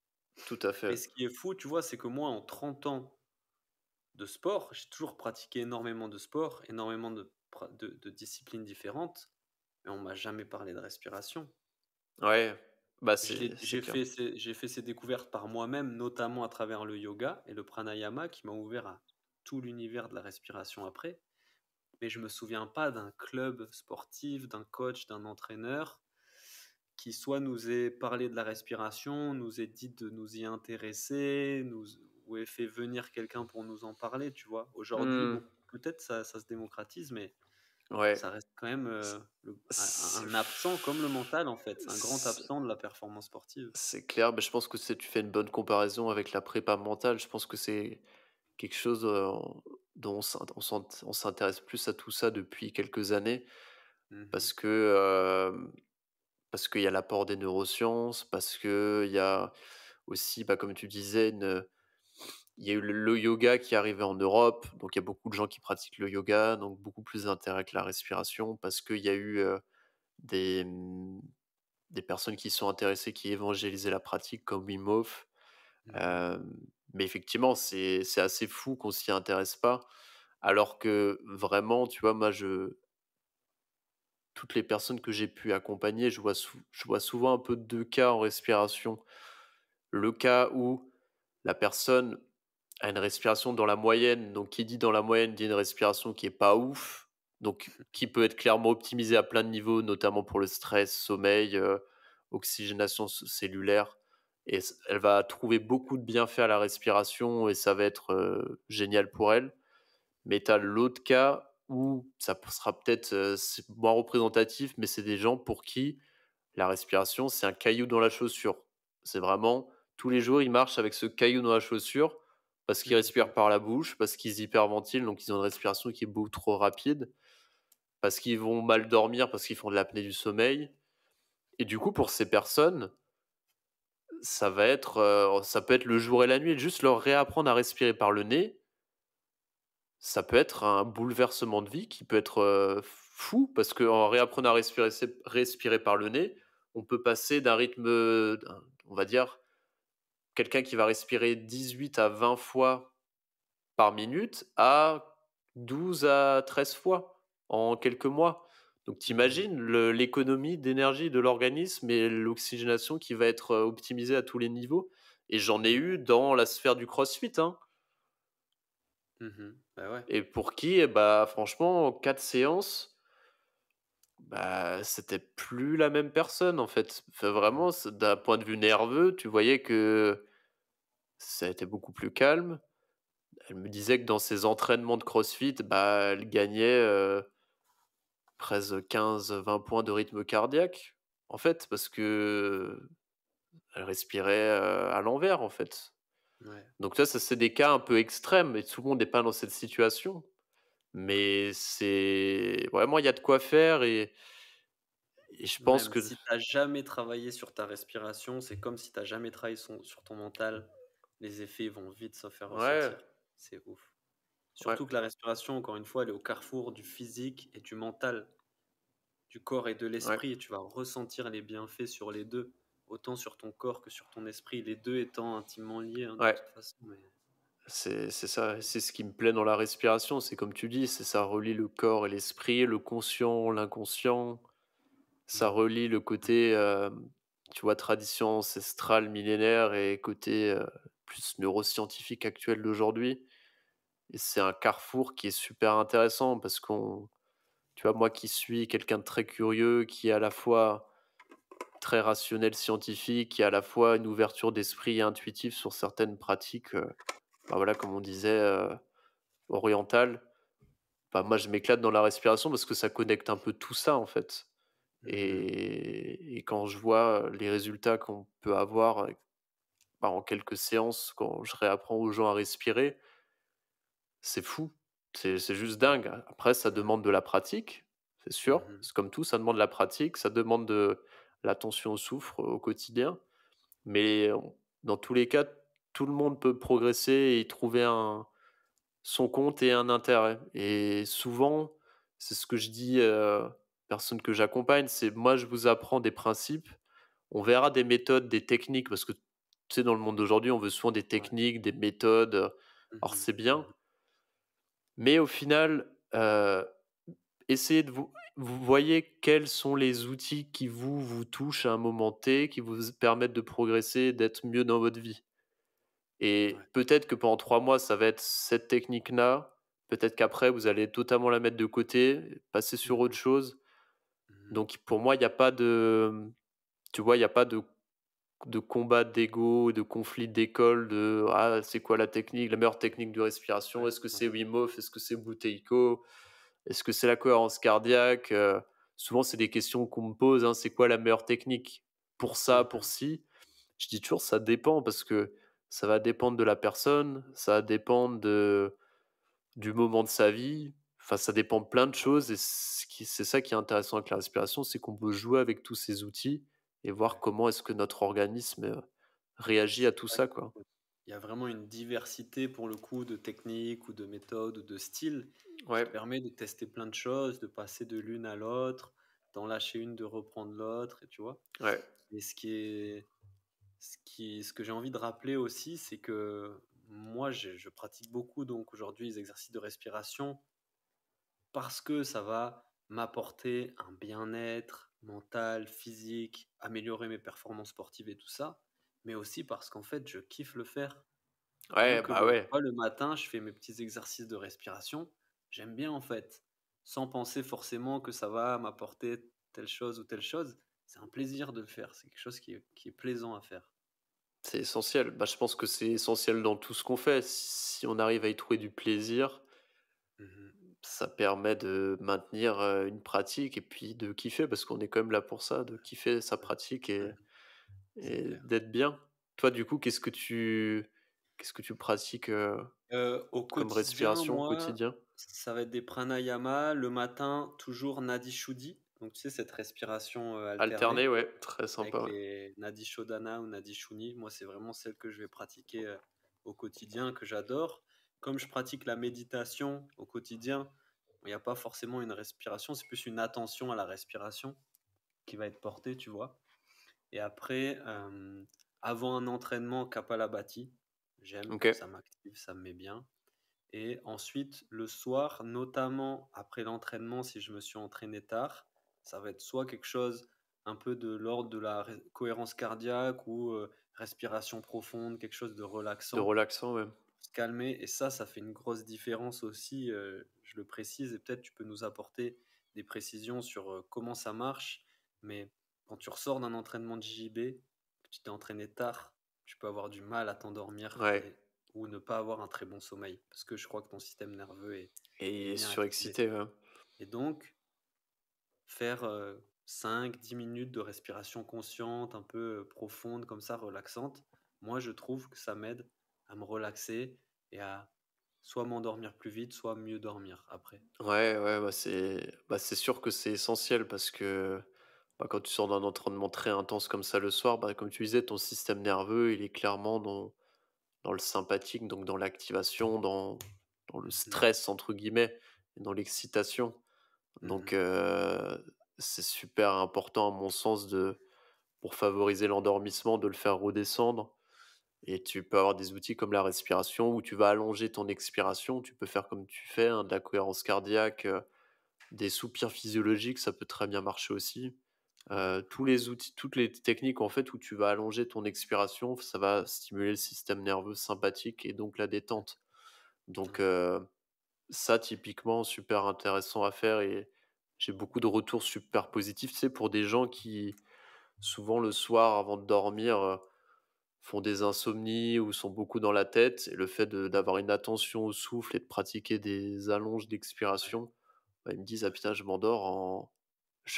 tout à Mais fait. ce qui est fou, tu vois, c'est que moi, en 30 ans de sport, j'ai toujours pratiqué énormément de sport, énormément de disciplines différentes, mais on m'a jamais parlé de respiration. Ouais, bah, c'est clair. J'ai fait ces découvertes par moi-même, notamment à travers le yoga et le pranayama qui m'a ouvert à tout l'univers de la respiration après. Mais je me souviens pas d'un club sportif, d'un coach, d'un entraîneur qui soit nous ait parlé de la respiration, nous ait dit de nous y intéresser, ou ait fait venir quelqu'un pour nous en parler, tu vois. Aujourd'hui, Mmh. bon, peut-être ça se démocratise, mais Ouais. ça reste quand même C c'est un absent comme le mental, en fait. C'est un grand c'est absent de la performance sportive. c'est clair, je pense que c'est tu fais une bonne comparaison avec la prépa mentale. Je pense que c'est quelque chose, dont on s'intéresse plus à tout ça depuis quelques années Mhm, parce que, parce qu'il y a l'apport des neurosciences, parce qu'il y a aussi, comme tu disais, il y a eu le yoga qui est arrivé en Europe, donc il y a beaucoup de gens qui pratiquent le yoga, donc beaucoup plus d'intérêt avec la respiration parce qu'il y a eu, des, des personnes qui sont intéressées, qui évangélisaient la pratique comme Wim Hof. mhm, Hem, mais effectivement, c'est assez fou qu'on s'y intéresse pas, alors que vraiment, tu vois, moi, je toutes les personnes que j'ai pu accompagner, je vois souvent un peu 2 cas en respiration. Le cas où la personne a une respiration dans la moyenne, donc qui dit dans la moyenne dit une respiration qui est pas ouf, donc qui peut être clairement optimisée à plein de niveaux, notamment pour le stress, sommeil, oxygénation cellulaire et elle va trouver beaucoup de bienfaits à la respiration et ça va être, génial pour elle. Mais tu as l'autre cas où ça sera peut-être, c'est moins représentatif, mais c'est des gens pour qui la respiration, c'est un caillou dans la chaussure. C'est vraiment tous les jours, ils marchent avec ce caillou dans la chaussure parce qu'ils mhm, respirent par la bouche, parce qu'ils hyperventilent, donc ils ont une respiration qui est beaucoup trop rapide, parce qu'ils vont mal dormir, parce qu'ils font de l'apnée du sommeil. Et du coup, pour ces personnes, ça peut être le jour et la nuit. Juste leur réapprendre à respirer par le nez, ça peut être un bouleversement de vie qui peut être, fou parce qu'en réapprenant à respirer par le nez, on peut passer d'un rythme, on va dire, quelqu'un qui va respirer 18 à 20 fois par minute à 12 à 13 fois en quelques mois. Donc tu mhm, imagines l'économie d'énergie de l'organisme et l'oxygénation qui va être, optimisée à tous les niveaux et j'en ai mhm, eu dans la sphère du crossfit, hein. mhm. Bah ouais. Et pour qui, franchement, en 4 séances, c'était plus la même personne, en fait. Enfin, Mhm, vraiment, d'un point de vue nerveux, tu voyais que ça a été beaucoup plus calme. Elle me disait que dans ses entraînements de CrossFit, elle gagnait, presque 15-20 points de rythme cardiaque, en fait, parce qu'elle respirait, à l'envers, en fait. ouais. Donc ça, c'est des cas un peu extrêmes et tout le monde n'est pas dans cette situation. Mais c'est vraiment, il y a de quoi faire et je pense Même que si tu as jamais travaillé sur ta respiration, c'est comme si tu as jamais travaillé sur ton mental, les effets vont vite se faire ouais, ressentir. C'est ouf. ouais, Surtout que la respiration, encore une fois, elle est au carrefour du physique et du mental, du corps et de ouais, l'esprit. Et tu vas ressentir les bienfaits sur les deux, autant sur ton corps que sur ton esprit, les deux étant intimement liés, hein, de ouais, toute façon. Mais... c'est ça, c'est ce qui me plaît dans la respiration, c'est comme tu dis, c'est ça relie le corps et l'esprit, le conscient, l'inconscient, ça Mhm. relie le côté, tu vois, tradition ancestrale, millénaire et côté, plus neuroscientifique actuel d'aujourd'hui et c'est un carrefour qui est super intéressant parce qu'on tu vois, moi qui suis quelqu'un de très curieux, qui est à la fois très rationnel, scientifique, qui a à la fois une ouverture d'esprit et intuitif sur certaines pratiques, voilà, comme on disait, orientales. Moi, je m'éclate dans la respiration parce que ça connecte un peu tout ça, en fait Mhm. et quand je vois les résultats qu'on peut avoir, en quelques séances, quand je réapprends aux gens à respirer, c'est fou. C'est juste dingue. Après, ça Ouais. demande de la pratique, c'est sûr. Mhm. C'est comme tout, ça demande de la pratique, ça demande de l'attention au souffle au quotidien. Mais dans tous les cas, tout le monde peut progresser et y trouver son compte et un intérêt. Et souvent, c'est ce que je dis, personnes que j'accompagne, c'est: «Moi, je vous apprends des principes, on verra des méthodes, des techniques», parce que, tu sais, dans le monde d'aujourd'hui, on veut souvent des Ouais. techniques, des méthodes, alors Mhm. c'est bien, Mhm. mais au final, essayez de vous voyez quels sont les outils qui vous touchent à un moment T, qui vous permettent de progresser, d'être mieux dans votre vie. Ouais. Et peut-être que pendant 3 mois, ça va être cette technique-là, peut-être qu'après vous allez totalement la mettre de côté, passer sur autre Mhm. chose. Mhm. Donc pour moi, il y a pas de Tu vois, il y a pas de combat d'ego, de conflit d'école, de: «Ah, c'est quoi la meilleure technique de respiration? Ouais, Est-ce que ouais, c'est Wim Hof? Est-ce que c'est Bouteilleco? Est-ce que c'est la cohérence cardiaque?» Souvent, c'est des questions qu'on me pose, hein: «C'est quoi la meilleure technique pour ça, pour mmh, ci?» Je dis toujours: «Ça dépend», parce que ça va dépendre de la personne, ça va dépendre du moment de sa vie, enfin, ça dépend de plein de choses, et c'est ça qui est intéressant avec la respiration, c'est qu'on peut jouer avec tous ces outils et voir ouais. comment est-ce que notre organisme, réagit à C'est tout vrai ça, quoi. qu'il y a vraiment une diversité pour le coup de techniques ou de méthodes ou de styles qui Ouais, permet de tester plein de choses, de passer de l'une à l'autre, d'en lâcher une, de reprendre l'autre, et tu vois? ouais, Et ce que j'ai envie de rappeler aussi, c'est que moi, je pratique beaucoup donc aujourd'hui les exercices de respiration parce que ça va m'apporter un bien-être mental, physique, améliorer mes performances sportives et tout ça, mais aussi parce qu'en fait, je kiffe le faire. Rien ouais, que bah, ouais. le matin, je fais mes petits exercices de respiration, j'aime bien en fait, sans penser forcément que ça va m'apporter telle chose ou telle chose. C'est un plaisir de le faire, c'est quelque chose qui est plaisant à faire. C'est essentiel. Bah, je pense que c'est essentiel dans tout ce qu'on fait. Si on arrive à y trouver du plaisir, Mhm. ça permet de maintenir, une pratique et puis de kiffer, parce qu'on est quand même là pour ça, de kiffer sa Ouais, pratique ouais, c'est et clair. d'être bien. Toi, du coup, qu'est-ce que tu pratiques, Au comme quotidien, respiration au moi, quotidien? ça va être des pranayama. Le matin, toujours Nadi Shuddhi. Donc, tu sais, cette respiration alternée Alterner, ouais, très sympa, avec ouais. les Nadi Shodhana ou Nadi Shuni. Moi, c'est vraiment celle que je vais pratiquer au quotidien, que j'adore. Comme je pratique la méditation au quotidien, il n'y a pas forcément une respiration, c'est plus une attention à la respiration qui va être portée, tu vois. Et après, avant un entraînement, Kapalabhati, j'aime, OK. ça m'active, ça me met bien. Et ensuite, le soir, notamment après l'entraînement, si je me suis entraîné tard, ça va être soit quelque chose un peu de l'ordre de la cohérence cardiaque ou respiration profonde, quelque chose de De relaxant, relaxant, ouais. se calmer. Et ça fait une grosse différence aussi, je le précise, et peut-être tu peux nous apporter des précisions sur comment ça marche. Mais quand tu ressors d'un entraînement de JJB, que tu t'es entraîné tard, tu peux avoir du mal à t'endormir Ouais, ou ne pas avoir un très bon sommeil parce que je crois que ton système nerveux est et bien activé. surexcité, ouais. Et donc, faire 5-10 minutes de respiration consciente, un peu profonde, comme ça, relaxante, moi, je trouve que ça m'aide à me relaxer et à soit m'endormir plus vite, soit mieux dormir après. Ouais, ouais, c'est sûr que c'est essentiel, parce que, bah, quand tu sors d'un entraînement très intense comme ça le soir, bah, comme tu disais, ton système nerveux, il est clairement dans le sympathique, donc dans l'activation, dans le Mhm, «stress» entre guillemets, et dans l'excitation. Donc mhm, c'est super important à mon sens, pour favoriser l'endormissement, de le faire redescendre. Et tu peux avoir des outils comme la respiration où tu vas allonger ton expiration. Tu peux faire comme tu fais, hein, de la cohérence cardiaque, des soupirs physiologiques, ça peut très bien marcher aussi. ouais, Tous les outils, toutes les techniques en fait où tu vas allonger ton expiration, ça va stimuler le système nerveux sympathique et donc la détente. Donc ouais, ça typiquement super intéressant à faire, et j'ai beaucoup de retours super positifs, tu sais, pour des gens qui souvent le soir avant de dormir, font des insomnies ou sont beaucoup dans la tête, et le fait d'avoir une attention au souffle et de pratiquer des allonges ouais, d'expiration, bah, ils me disent: «Ah putain, je mhm.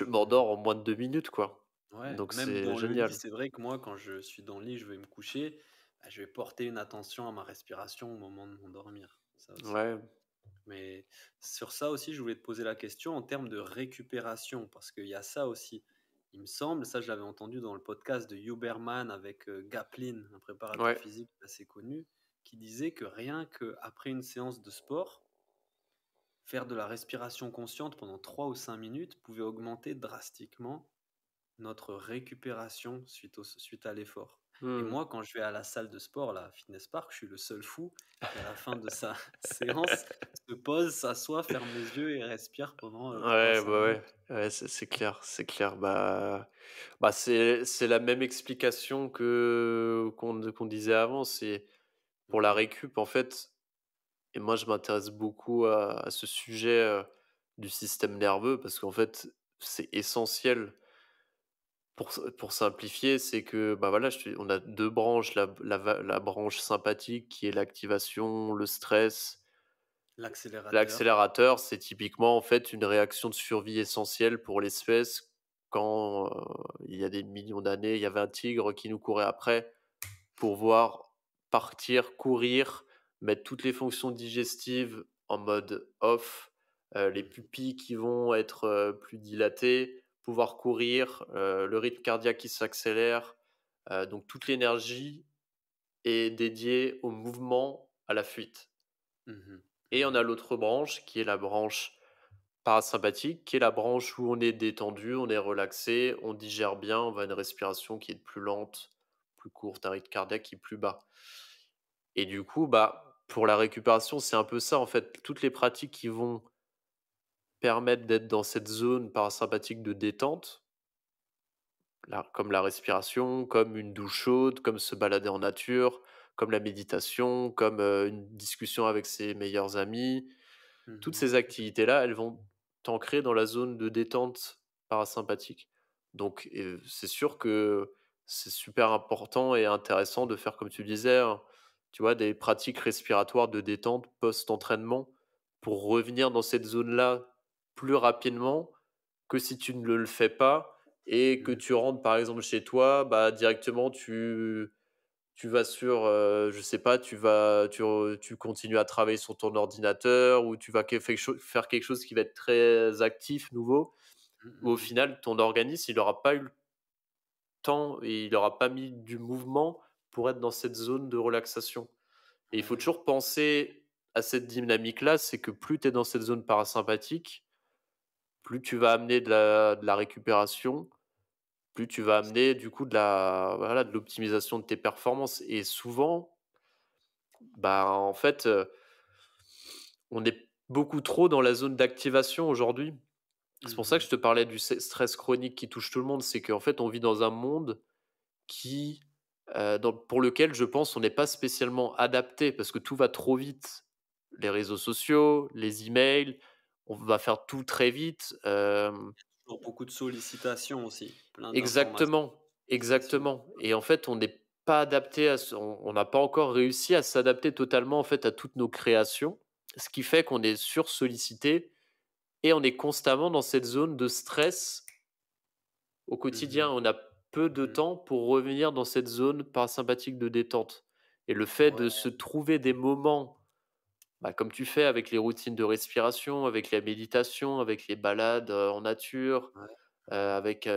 m'endors en moins de 2 minutes, quoi». Ouais, Donc même c'est dans le lit, génial. c'est vrai que moi, quand je suis dans le lit, je vais me coucher, bah, je vais porter une attention à ma respiration au moment de m'endormir. Ça aussi. Ouais, Mais sur ça aussi, je voulais te poser la question en termes de récupération, parce qu'il y a ça aussi. Il me semble, ça je l'avais entendu dans le podcast de Huberman avec Gaplin, un préparateur ouais, physique assez connu, qui disait que rien qu'après une séance de sport, faire de la respiration consciente pendant 3 ou 5 minutes pouvait augmenter drastiquement notre récupération suite à l'effort. Et mmh. moi, quand je vais à la salle de sport, la Fitness Park, je suis le seul fou qui, à la fin de sa séance, se pose, s'assoit, ferme les yeux et respire pendant 3 à Ouais, 5 bah, minutes. ouais, ouais, c'est clair, c'est clair. Bah, c'est la même explication que qu'on disait avant, c'est pour Ok, la récup, en fait. Et moi, je m'intéresse beaucoup à ce sujet, du système nerveux, parce qu'en fait, c'est essentiel. Pour simplifier, c'est que, bah, voilà, on a 2 branches, la branche sympathique qui est l'activation, le stress. L'accélérateur. L'accélérateur, c'est typiquement, en fait, une réaction de survie essentielle pour l'espèce quand, il y a des millions d'années, il y avait un tigre qui nous courait après pour voir partir, courir, mettre toutes les fonctions digestives en mode off, les Mmh. pupilles qui vont être, plus dilatées, pouvoir courir, le rythme cardiaque qui s'accélère, donc toute l'énergie est dédiée au mouvement, à la fuite. Mmh. Et on Mmh. a l'autre branche qui est la branche parasympathique, qui est la branche où on est détendu, on est relaxé, on digère bien, on va à une respiration qui est plus lente, plus courte, un rythme cardiaque qui est plus bas. Et du coup, bah, pour la récupération, c'est un peu ça en fait. Toutes les pratiques qui vont permettre d'être dans cette zone parasympathique de détente, comme la respiration, comme une douche chaude, comme se balader en nature, comme la méditation, comme une discussion avec ses meilleurs amis. Toutes Mmh. ces activités-là, elles vont t'ancrer dans la zone de détente parasympathique. Donc, c'est sûr que c'est super important et intéressant de faire, comme tu disais, hein, tu vois, des pratiques respiratoires de détente post-entraînement pour revenir dans cette zone-là plus rapidement que si tu ne le fais pas et que Mmh. tu rentres, par exemple, chez toi, bah, directement, tu vas sur, je sais pas, tu continues à travailler sur ton ordinateur ou tu vas faire quelque chose qui va être très actif, nouveau, Mmh où au mh. final ton organisme, il aura pas eu le temps et il aura pas mis du mouvement pour être dans cette zone de relaxation. Et il faut Ouais. toujours penser à cette dynamique-là, c'est que plus tu es dans cette zone parasympathique, plus tu vas amener de la récupération, plus tu vas amener du coup de l'optimisation de tes performances et souvent, bah, en fait, on est beaucoup trop dans la zone d'activation aujourd'hui. C'est pour ça que Mmh. je te parlais du stress chronique qui touche tout le monde. C'est qu'en fait, on vit dans un monde qui, pour lequel je pense on n'est pas spécialement adapté parce que tout va trop vite. Les réseaux sociaux, les emails, on va faire tout très vite. Toujours beaucoup de sollicitations aussi, plein d'informations, Exactement, pression. exactement. Et en fait, on n'est pas adapté on n'a pas encore réussi à s'adapter totalement en fait à toutes nos créations, ce qui fait qu'on est sursollicité et on est constamment dans cette zone de stress au quotidien. Mmh. On a peu de Mmh. temps pour revenir dans cette zone parasympathique de détente. Et le fait Ouais, de se trouver des moments, bah, comme tu fais avec les routines de respiration, avec la méditation, avec les balades en nature, ouais. avec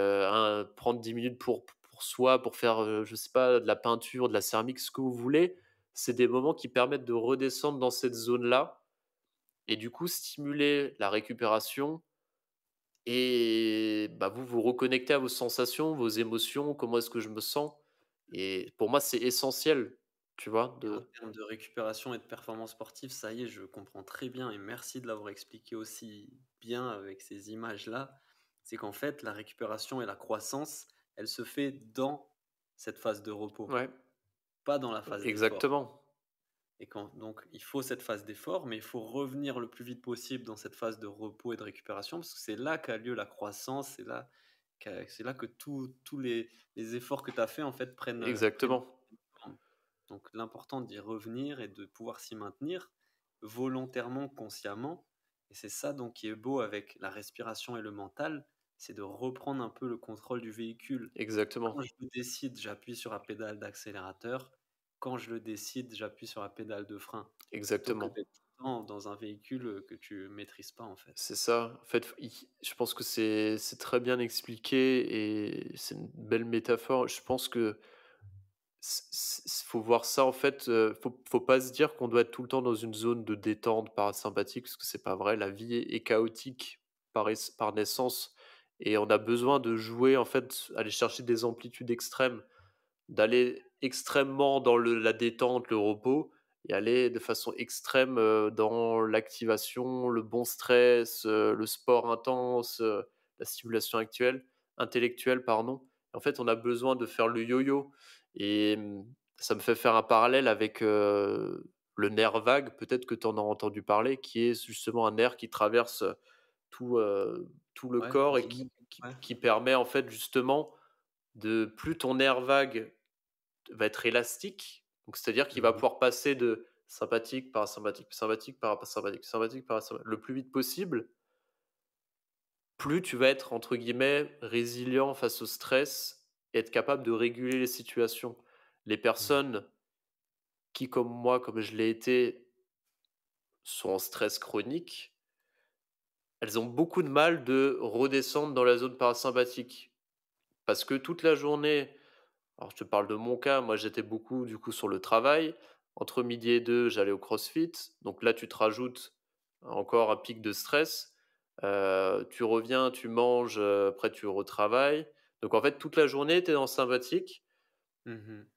prendre 10 minutes pour soi, pour faire, je sais pas, de la peinture, de la céramique, ce que vous voulez. C'est des moments qui permettent de redescendre dans cette zone-là et du coup stimuler la récupération et bah, vous vous reconnectez à vos sensations, vos émotions, comment est-ce que je me sens? Et pour moi, c'est essentiel, tu vois? Et en De termes de récupération et de performance sportive, ça y est, je comprends très bien et merci de l'avoir expliqué aussi bien avec ces images-là. C'est qu'en fait, la récupération et la croissance, elle se fait dans cette phase de repos, ouais, pas dans la phase d'effort. exactement, Et quand, donc, il faut cette phase d'effort, mais il faut revenir le plus vite possible dans cette phase de repos et de récupération, parce que c'est là qu'a lieu la croissance, c'est là que tous les efforts que tu as fait, en fait, prennent exactement, forme. Donc, l'important d'y revenir et de pouvoir s'y maintenir volontairement, consciemment. Et c'est ça donc qui est beau avec la respiration et le mental, c'est de reprendre un peu le contrôle du véhicule. Quand exactement, je le décide, j'appuie sur la pédale d'accélérateur. Quand je le décide, j'appuie sur la pédale de frein. Plutôt que exactement. d'être tout le temps dans un véhicule, que tu maîtrises pas, en fait. C'est ça. En fait, je pense que c'est très bien expliqué et c'est une belle métaphore. Je pense que faut voir ça en fait, faut pas se dire qu'on doit être tout le temps dans une zone de détente parasympathique parce que c'est pas vrai. La vie est chaotique par naissance et on a besoin de jouer en fait, aller chercher des amplitudes extrêmes, d'aller extrêmement dans la détente, le repos et aller de façon extrême, dans l'activation, le bon stress, le sport intense, la stimulation intellectuelle, pardon. En fait, on a besoin de faire le yo-yo et ça me fait faire un parallèle avec, le nerf vague, peut-être que tu en as entendu parler, qui est justement un nerf qui traverse, tout le Ouais, corps et dis-moi. Ouais. qui permet en fait justement de plus ton nerf vague va être élastique, donc c'est-à-dire qu'il va Mmh. pouvoir passer de sympathique, parasympathique, sympathique, parasympathique, sympathique, parasympathique, le plus vite possible, plus tu vas être entre guillemets «résilient» face au stress et être capable de réguler les situations. Les Mmh. personnes qui, comme moi, comme je l'ai été, sont en stress chronique, elles ont beaucoup de mal de redescendre dans la zone parasympathique. Parce que toute la journée, alors je te parle de mon cas, moi j'étais beaucoup du coup sur le travail. Entre midi et 2, j'allais au CrossFit. Donc là, tu te rajoutes encore un pic de stress. Tu reviens, tu manges, après tu retravailles. Donc en fait, toute la journée, tu es dans sympathique. Mmh.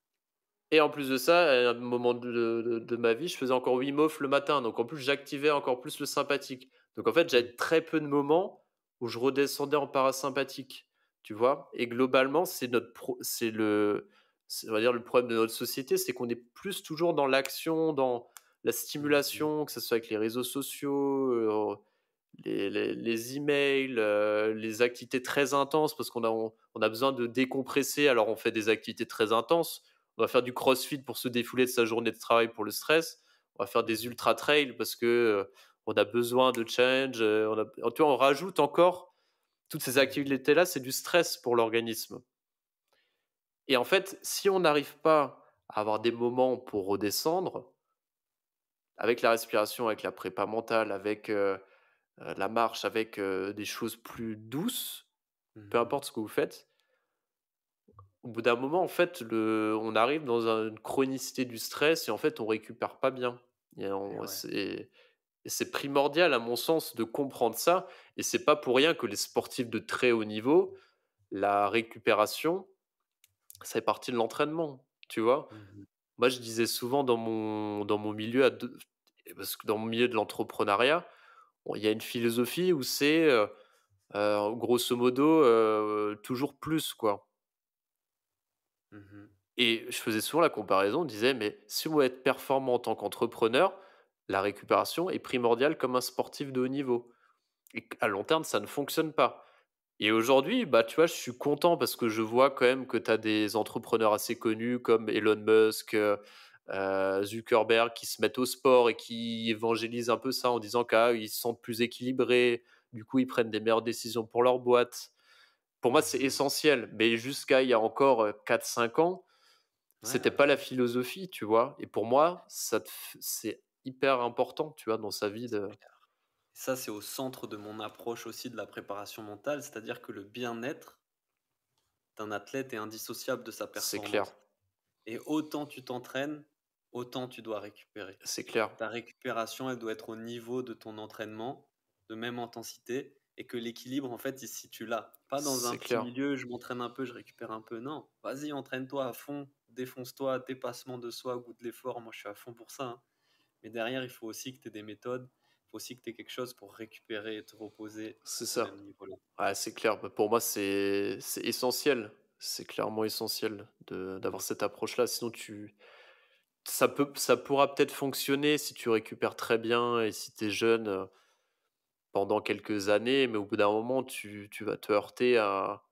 Et en plus de ça, à un moment de ma vie, je faisais encore Wim Hof le matin, donc en plus, j'activais encore plus le sympathique. Donc en fait, Mmh. j'avais très peu de moments où je redescendais en parasympathique, tu vois? Et globalement, c'est on va dire le problème de notre société, c'est qu'on est plus toujours dans l'action, dans la Mmh mh. stimulation, que ce soit avec les réseaux sociaux, les emails, les activités très intenses parce qu'on a besoin de décompresser, alors on fait des activités très intenses. On va faire du crossfit pour se défouler de sa journée de travail pour le stress. On va faire des Mmh. ultra trails parce que, on a besoin de challenge, tu vois, on rajoute encore toutes ces Mmh. activités-là, c'est du stress pour l'organisme et en fait, si on n'arrive pas à avoir des moments pour redescendre, avec la respiration, avec la prépa mentale, avec, la marche, avec, des choses plus douces, peu Mmh. importe ce que vous faites, au bout d'un moment, en fait, on arrive dans une chronicité du stress et en fait, on récupère pas bien et Et on ouais. c'est primordial à mon sens de comprendre ça et c'est pas pour rien que les sportifs de très haut niveau, la récupération, ça fait partie de l'entraînement, tu vois? Mmh. Moi, je disais souvent dans mon milieu parce que dans mon milieu de l'entrepreneuriat, bon, il y a une philosophie où c'est, grosso modo, toujours plus, quoi. Mmh. Et je faisais souvent la comparaison, on disait: «Mais si on veut être performant en tant qu'entrepreneur, la récupération est primordiale comme un sportif de haut niveau» et qu'à long terme, ça ne fonctionne pas. Et aujourd'hui, bah, tu vois, je suis content parce que je vois quand même que tu as des entrepreneurs assez connus comme Elon Musk, Zuckerberg qui se mettent au sport et qui évangélisent un peu ça en disant qu'ils se sentent plus équilibrés, du coup, ils prennent des meilleures décisions pour leur boîte. Pour moi, c'est Mmh. essentiel, mais jusqu'à il y a encore, 4-5 ans, Ouais, c'était pas la vas-y. philosophie, tu vois? Et pour moi, c'est hyper important, tu vois, dans sa vie C'est de clair. Ça, c'est au centre de mon approche aussi de la préparation mentale, c'est-à-dire que le bien-être d'un athlète est indissociable de sa c'est clair, performance. Et autant tu t'entraînes, autant tu dois récupérer. c'est clair, Ta récupération, elle doit être au niveau de ton entraînement, de même intensité, et que l'équilibre, en fait, il se situe là. Pas dans un c'est petit clair. milieu, je m'entraîne un peu, je récupère un peu. Non, vas-y, entraîne-toi à fond, défonce-toi, dépassement de soi, goût de l'effort. Moi, je suis à fond pour ça, hein. Mais derrière, il faut aussi que tu aies des méthodes, il faut aussi que tu aies quelque chose pour récupérer et te reposer à C'est ce même ça. niveau-là. Ouais, c'est clair. Bah, pour moi, c'est essentiel. C'est clairement essentiel d'avoir Mm. cette approche-là. Sinon, ça pourra peut-être fonctionner si tu récupères très bien et si tu es jeune pendant quelques années, mais au bout d'un moment, tu vas te heurter à,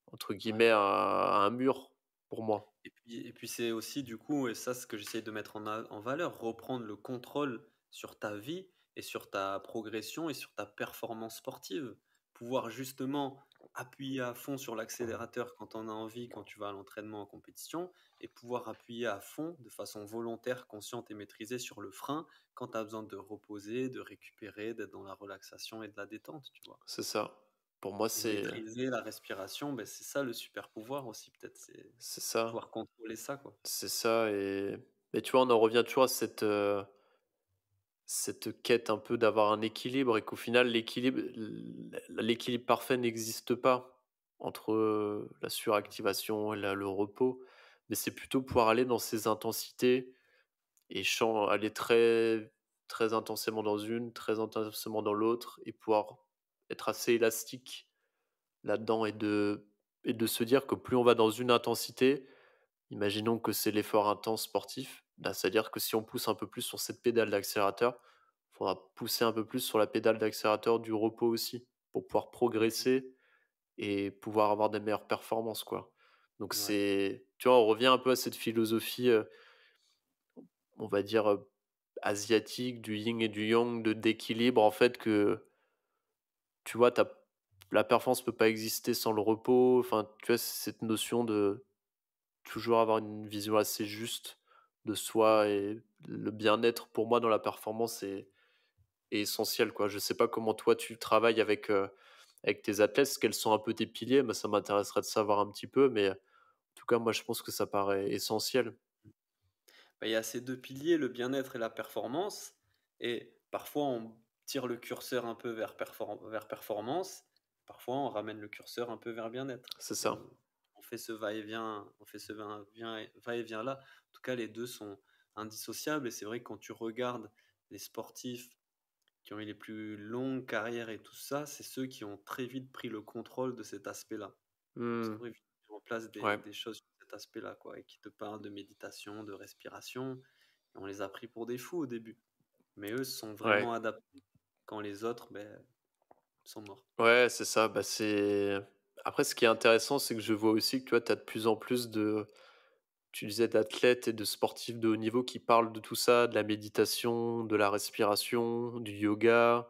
entre Ouais. guillemets, à un mur, pour moi. Et puis c'est aussi du coup, et ça, c'est ce que j'essaye de mettre en valeur, reprendre le contrôle sur ta vie et sur ta progression et sur ta performance sportive. Pouvoir justement appuyer à fond sur l'accélérateur quand on a envie, quand tu vas à l'entraînement en compétition, et pouvoir appuyer à fond de façon volontaire, consciente et maîtrisée sur le frein quand tu as besoin de reposer, de récupérer, d'être dans la relaxation et de la détente, tu vois. C'est ça. Pour moi, Et c'est maîtriser la respiration, ben, c'est ça le super pouvoir aussi, peut-être, c'est c'est ça. pouvoir contrôler ça, quoi. C'est ça et mais tu vois, on en revient toujours à cette quête un peu d'avoir un équilibre et qu'au final l'équilibre parfait n'existe pas entre, la suractivation et le repos. Mais c'est plutôt pouvoir aller dans ces intensités et aller très très intensément dans une, très intensément dans l'autre et pouvoir être assez élastique là-dedans et de se dire que plus on va dans une intensité, imaginons que c'est l'effort intense sportif, bah, c'est-à-dire que si on pousse un peu plus sur cette pédale d'accélérateur, il faudra pousser un peu plus sur la pédale d'accélérateur du repos aussi, pour pouvoir Mmh. progresser et pouvoir avoir des meilleures performances, quoi. Donc Ouais. c'est tu vois, on revient un peu à cette philosophie, on va dire, asiatique, du yin et du yang, d'équilibre en fait que, tu vois, la performance peut pas exister sans le repos. Enfin, tu vois, c'est cette notion de toujours avoir une vision assez juste de Mmh. soi et le bien-être pour moi dans la performance est essentiel, quoi. Je sais pas comment toi tu travailles avec tes athlètes, quels sont un peu tes piliers? Moi, ça m'intéresserait de savoir un petit peu, mais en tout cas, moi, je pense que ça paraît essentiel. Bah, il y a ces 2 piliers, le bien-être et la performance et parfois on tire le curseur un peu vers performance, parfois on ramène le curseur un peu vers bien-être. C'est ça. On fait ce va-et-vient on fait ce va-et-vient là. En tout cas, les 2 sont indissociables et c'est vrai que quand tu regardes les sportifs qui ont eu les plus longues carrières et tout ça, c'est ceux qui ont très vite pris le contrôle de cet aspect-là. Ils ont Mmh. très vite mis en place Ouais. des choses sur cet aspect-là, quoi, et qui te parlent de méditation, de respiration. Et on les a pris pour des fous au début. Mais eux se sont Ouais. vraiment adaptés. Quand les autres, ben, sont morts. Ouais, c'est ça. Bah, c'est après ce qui est intéressant, c'est que je vois aussi que, tu vois, tu as de plus en plus tu disais d'athlètes et de sportifs de haut niveau qui parlent de tout ça, de la méditation, de la respiration, du yoga.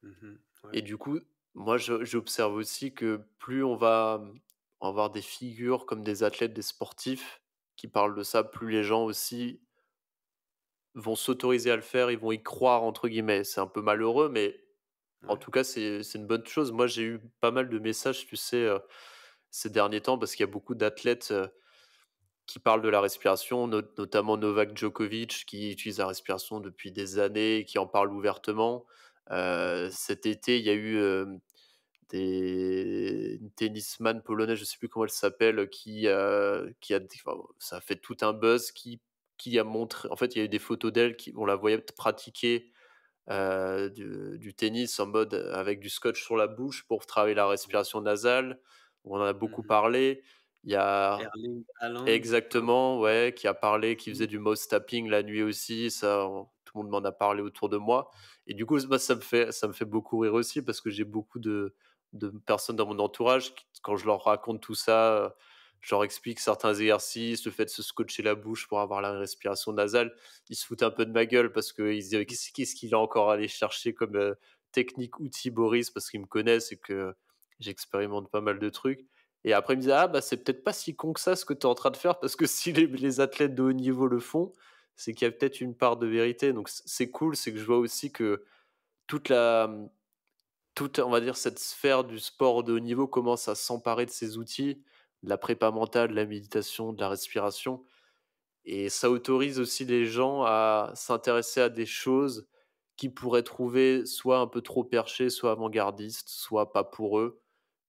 Mhm. Ouais, Et du coup, moi, j'observe aussi que plus on va, avoir des figures comme des athlètes, des sportifs qui parlent de ça, plus les gens aussi vont s'autoriser à le faire, ils vont «y croire» entre guillemets. C'est un peu malheureux, mais en ouais. tout cas, c'est une bonne chose. Moi, j'ai eu pas mal de messages, tu sais, ces derniers temps parce qu'il y a beaucoup d'athlètes, qui parlent de la respiration, notamment Novak Djokovic qui utilise la respiration depuis des années et qui en parle ouvertement. Mhm. Cet été, il y a eu, une tennisman polonaise, je sais plus comment elle s'appelle, qui a enfin, ça a fait tout un buzz qui a montré en fait, il y a eu des photos d'elle qui on la voyait pratiquer, du tennis en mode, avec du scotch sur la bouche pour travailler la Ouais. respiration nasale. On en a beaucoup Mhm. parlé. Il y a Erling Haaland, exactement, ouais, qui a parlé, qui faisait aussi. du mouse tapping la nuit aussi, ça on tout le monde m'en a parlé autour de moi et du coup, moi, ça me fait beaucoup rire aussi parce que j'ai beaucoup de personnes dans mon entourage qui quand je leur raconte tout ça, je leur explique certains exercices, le fait de se scotcher la bouche pour avoir la respiration nasale, ils se foutent un peu de ma gueule parce qu'ils se disent: Qu'est-ce qu'il a encore allé chercher comme, technique, outil Boris?» parce qu'ils me connaissent et que j'expérimente pas mal de trucs et après, il me disait: «Ah bah, c'est peut-être pas si con que ça ce que tu es en train de faire parce que si les athlètes de haut niveau le font, c'est qu'il y a peut-être une part de vérité». Donc c'est cool, c'est que je vois aussi que toute la, toute, on va dire, cette sphère du sport de haut niveau commence à s'emparer de ces outils, de la prépa mentale, de la méditation, de la respiration et ça autorise aussi les gens à s'intéresser à des choses qu'ils pourraient trouver soit un peu trop perchées, soit avant-gardistes, soit pas pour eux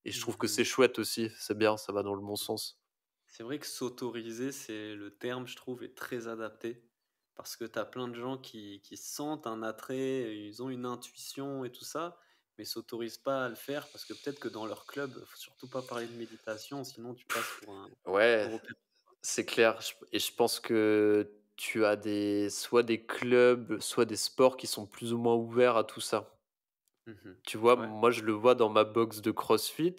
et je trouve que Mhm. c'est chouette aussi, c'est bien, ça va dans le bon sens. C'est vrai que s'autoriser, c'est le terme, je trouve, est très adapté. Parce que tu as plein de gens qui sentent un attrait, ils ont une intuition et tout ça, mais s'autorisent pas à le faire parce que peut-être que dans leur club, faut surtout pas parler de méditation, sinon tu passes pour un Ouais, gros pet. c'est clair et je pense que tu as soit des clubs, soit des sports qui sont plus ou moins ouverts à tout ça. Mhm. Tu vois, Ouais. moi, je le vois dans ma box de CrossFit,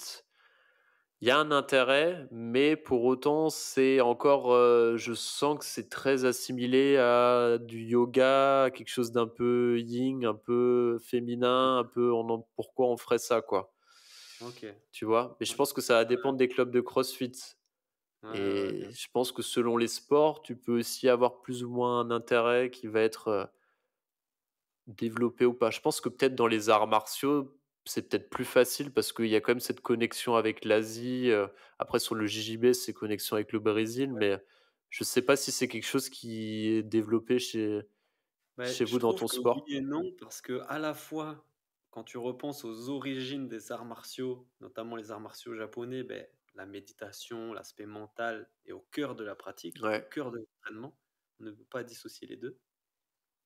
il y a un intérêt, mais pour autant, c'est encore, je sens que c'est très assimilé à du yoga, à quelque chose d'un peu yin, un peu féminin, un peu pourquoi on ferait ça, quoi? Ok. Tu vois? Mais je Ouais. pense que ça va dépendre des clubs de CrossFit. Ouais, ouais, Et bien je sûr. pense que selon les sports, tu peux aussi avoir plus ou moins un intérêt qui va être, développé ou pas. Je pense que peut-être dans les arts martiaux, c'est peut-être plus facile parce qu'il y a quand même cette connexion avec l'Asie, après sur le JJB, c'est connexion avec le Brésil, mais je sais pas si c'est quelque chose qui est développé Ben, chez je vous dans trouve ton que oui sport? et non, parce que à la fois, quand tu repenses aux origines des arts martiaux, notamment les arts martiaux japonais, ben, la méditation, l'aspect mental est au cœur de la pratique, au Ouais. cœur de l'entraînement. On ne peut pas dissocier les deux.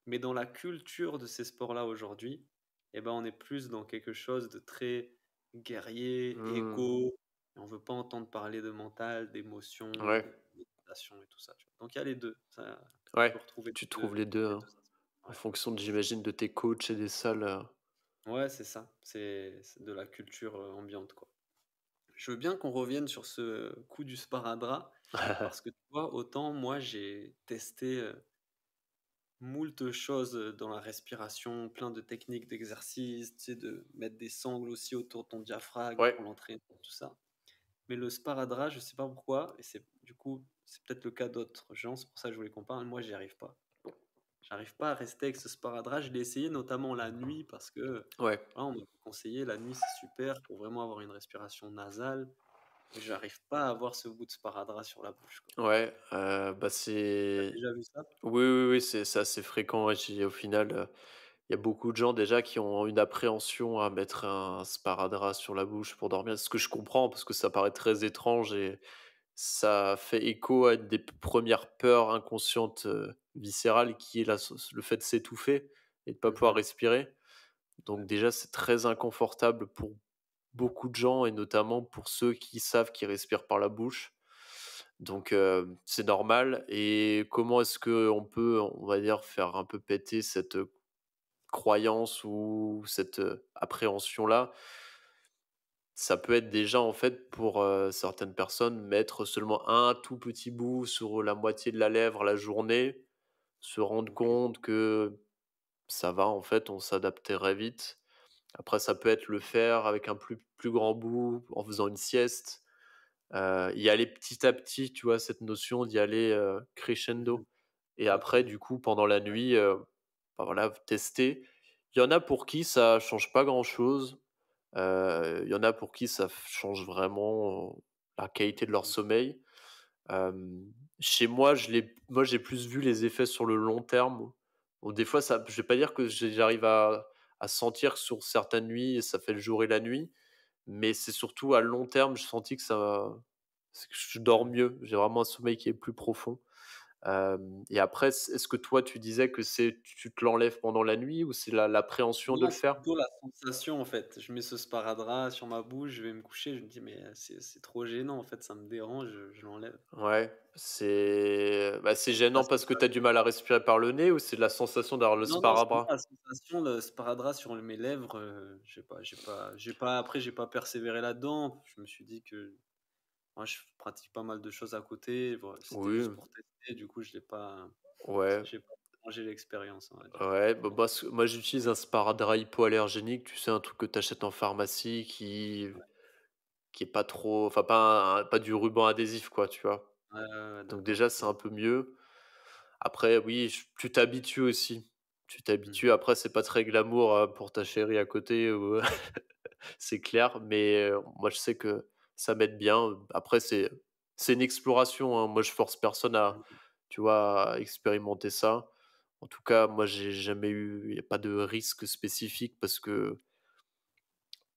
Mais dans la culture de ces sports-là aujourd'hui, eh ben, on est plus dans quelque chose de très guerrier, Mmh. égo. Et on ne veut pas entendre parler de mental, d'émotion, Ouais. de méditation et tout ça. Tu vois. Donc il y a les deux. Ça, on Ouais. peut retrouver Tu trouves les 2 les hein, deux aspects. en Ouais. fonction de j'imagine de tes coachs et des salles, Ouais, c'est ça. C'est de la culture ambiante, quoi. je veux bien qu'on revienne sur ce coup du sparadrap parce que tu vois, autant moi j'ai testé, moult choses, dans la respiration, plein de techniques d'exercice, tu sais, de mettre des sangles aussi autour de ton diaphragme Ouais, pour l'entraînement, tout ça. Mais le sparadrap, je sais pas pourquoi et c'est du coup, c'est peut-être le cas d'autres gens, c'est pour ça que je voulais qu'on parle. Moi, j'y arrive pas. J'arrive pas à rester avec ce sparadrap. Je l'ai essayé notamment la nuit parce que, ouais, voilà, on m'a conseillé la nuit, c'est super pour vraiment avoir une respiration nasale, mais j'arrive pas à avoir ce bout de sparadrap sur la bouche, quoi. ouais, bah, Tu c'est déjà vu ça? oui, oui, oui, c'est assez fréquent, ouais, j'ai au final, il y a beaucoup de gens déjà qui ont une appréhension à mettre un sparadrap sur la bouche pour dormir. Ce que je comprends parce que ça paraît très étrange et ça fait écho à une des premières peurs inconscientes, viscérales qui est le fait de s'étouffer et de pas pouvoir Mmh. respirer. Ouais. Donc déjà, c'est très inconfortable pour beaucoup de gens et notamment pour ceux qui savent qu'ils respirent par la bouche. Donc c'est normal et comment est-ce qu'on peut, on va dire, faire un peu péter cette, croyance ou cette, appréhension-là? Ça peut être déjà, en fait, pour, certaines personnes, mettre seulement un tout petit bout sur la moitié de la lèvre la journée, se rendre OK. compte que ça va, en fait, on s'adapte très vite. Après, ça peut être le faire avec un plus grand bout en faisant une sieste, y aller petit à petit, tu vois? Cette notion d'y aller, Mmh. crescendo et après OK. du coup, pendant la nuit, bah, voilà, tester. Il y en a pour qui ça change pas grand-chose, il y en a pour qui ça change vraiment, la qualité de leur Mmh. sommeil. Chez moi, j'ai plus vu les effets sur le long terme. Bon, des fois, ça je vais pas dire que j'arrive à sentir que sur certaines nuits, ça fait le jour et la nuit, mais c'est surtout à long terme, j'ai senti que c'est que je dors Mmh. mieux. J'ai vraiment un sommeil qui est plus profond. Et après, est-ce que toi, tu disais que tu te l'enlèves pendant la nuit ou c'est l'appréhension de Non, le c'est faire? plutôt la sensation, en fait. Je mets ce sparadrap sur ma bouche, je vais me coucher, je me dis: «Mais, c'est trop gênant, en fait, ça me dérange», je l'enlève. Ouais, c'est gênant Parce que parce que tu as du mal à respirer par le nez ou c'est la sensation d'avoir le non, non, c'est sparadrap? la sensation, le sparadrap sur mes lèvres, j'ai pas persévéré là-dedans. Je me suis dit que moi, je pratique pas mal de choses à côté, voilà, c'était Oui, juste pour tester, du coup, je l'ai pas ouais, j'ai pas prolongé l'expérience, on va dire. ouais, bah, moi j'utilise un sparadrap hypoallergénique, tu sais, un truc que tu achètes en pharmacie qui est pas trop enfin pas du ruban adhésif quoi, tu vois? Ouais, ouais, ouais, Donc d'accord, déjà, c'est OK. un peu mieux. Après oui, tu t'habitues aussi. Tu t'habitues. Mmh. Après, c'est pas très glamour, pour ta chérie à côté ou c'est clair, mais moi, je sais que ça m'aide bien. Après, c'est une exploration, hein. Moi, je force personne à, Mmh. tu vois, à expérimenter ça. En tout cas, moi, j'ai jamais eu il y a pas de risque spécifique parce que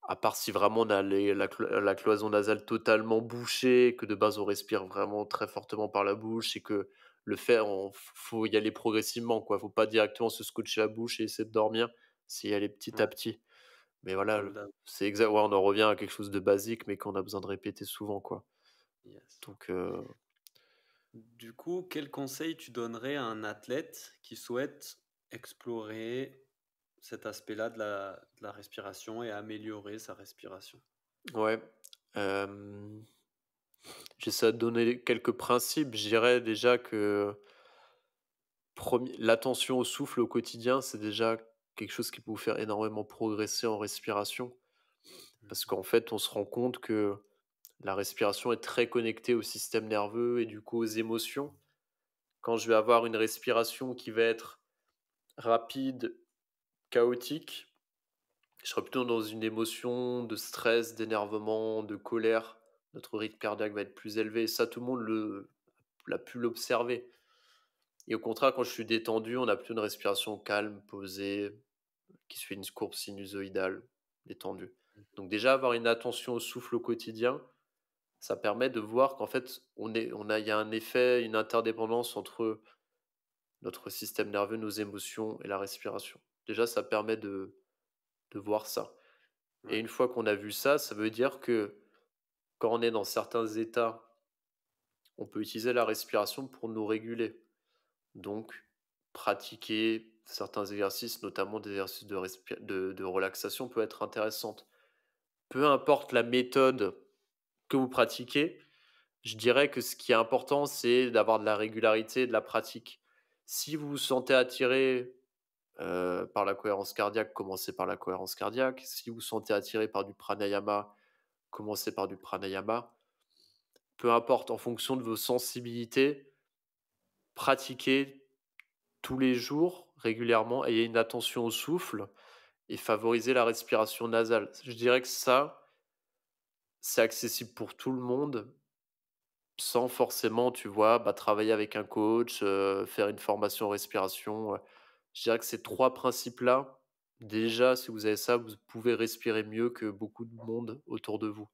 à part si vraiment on a la cloison nasale totalement bouchée, que de base on respire vraiment très fortement par la bouche et que le faire, faut y aller progressivement, quoi. Faut pas directement se scotcher la bouche et essayer de dormir, c'est y aller petit à Ouais, petit. Mais voilà, comme d'hab. c'est exact, ouais, on en revient à quelque chose de basique, mais qu'on a besoin de répéter souvent, quoi. Yes. Donc Du coup, quel conseil tu donnerais à un athlète qui souhaite explorer cet aspect-là de la respiration et améliorer sa respiration? ouais, hem, j'essaie de donner quelques principes. Je dirais déjà que l'attention au souffle au quotidien, c'est déjà quelque chose qui peut vous faire énormément progresser en respiration. Parce Mmh. qu'en fait, on se rend compte que la respiration est très connectée au système nerveux et du coup aux émotions. Quand je vais avoir une respiration qui va être rapide, chaotique, je serai plutôt dans une émotion de stress, d'énervement, de colère. Notre rythme cardiaque va être plus élevé. Et ça, tout le monde l'a pu l'observer. Et au contraire, quand je suis détendu, on a plutôt une respiration calme, posée, qui suit une courbe sinusoïdale, détendue. Donc déjà, avoir une attention au souffle au quotidien, ça permet de voir qu'en fait, il y a un effet, une interdépendance entre notre système nerveux, nos émotions et la respiration. Déjà, ça permet de voir ça. Et Ouais, une fois qu'on a vu ça, ça veut dire que quand on est dans certains états, on peut utiliser la respiration pour nous réguler. Donc, pratiquer certains exercices, notamment des exercices de relaxation, peut être intéressante. Peu importe la méthode que vous pratiquez, je dirais que ce qui est important, c'est d'avoir de la régularité et de la pratique. Si vous vous sentez attiré, par la cohérence cardiaque, commencez par la cohérence cardiaque. Si vous vous sentez attiré par du pranayama, commencez par du pranayama. Peu importe, en fonction de vos sensibilités, pratiquez tous les jours, régulièrement, ayez une attention au souffle et favorisez la respiration nasale. Je dirais que ça, c'est accessible pour tout le monde, sans forcément, tu vois, bah, travailler avec un coach, faire une formation en respiration, je dirais que ces 3 principes-là, déjà, si vous avez ça, vous pouvez respirer mieux que beaucoup de monde autour de vous.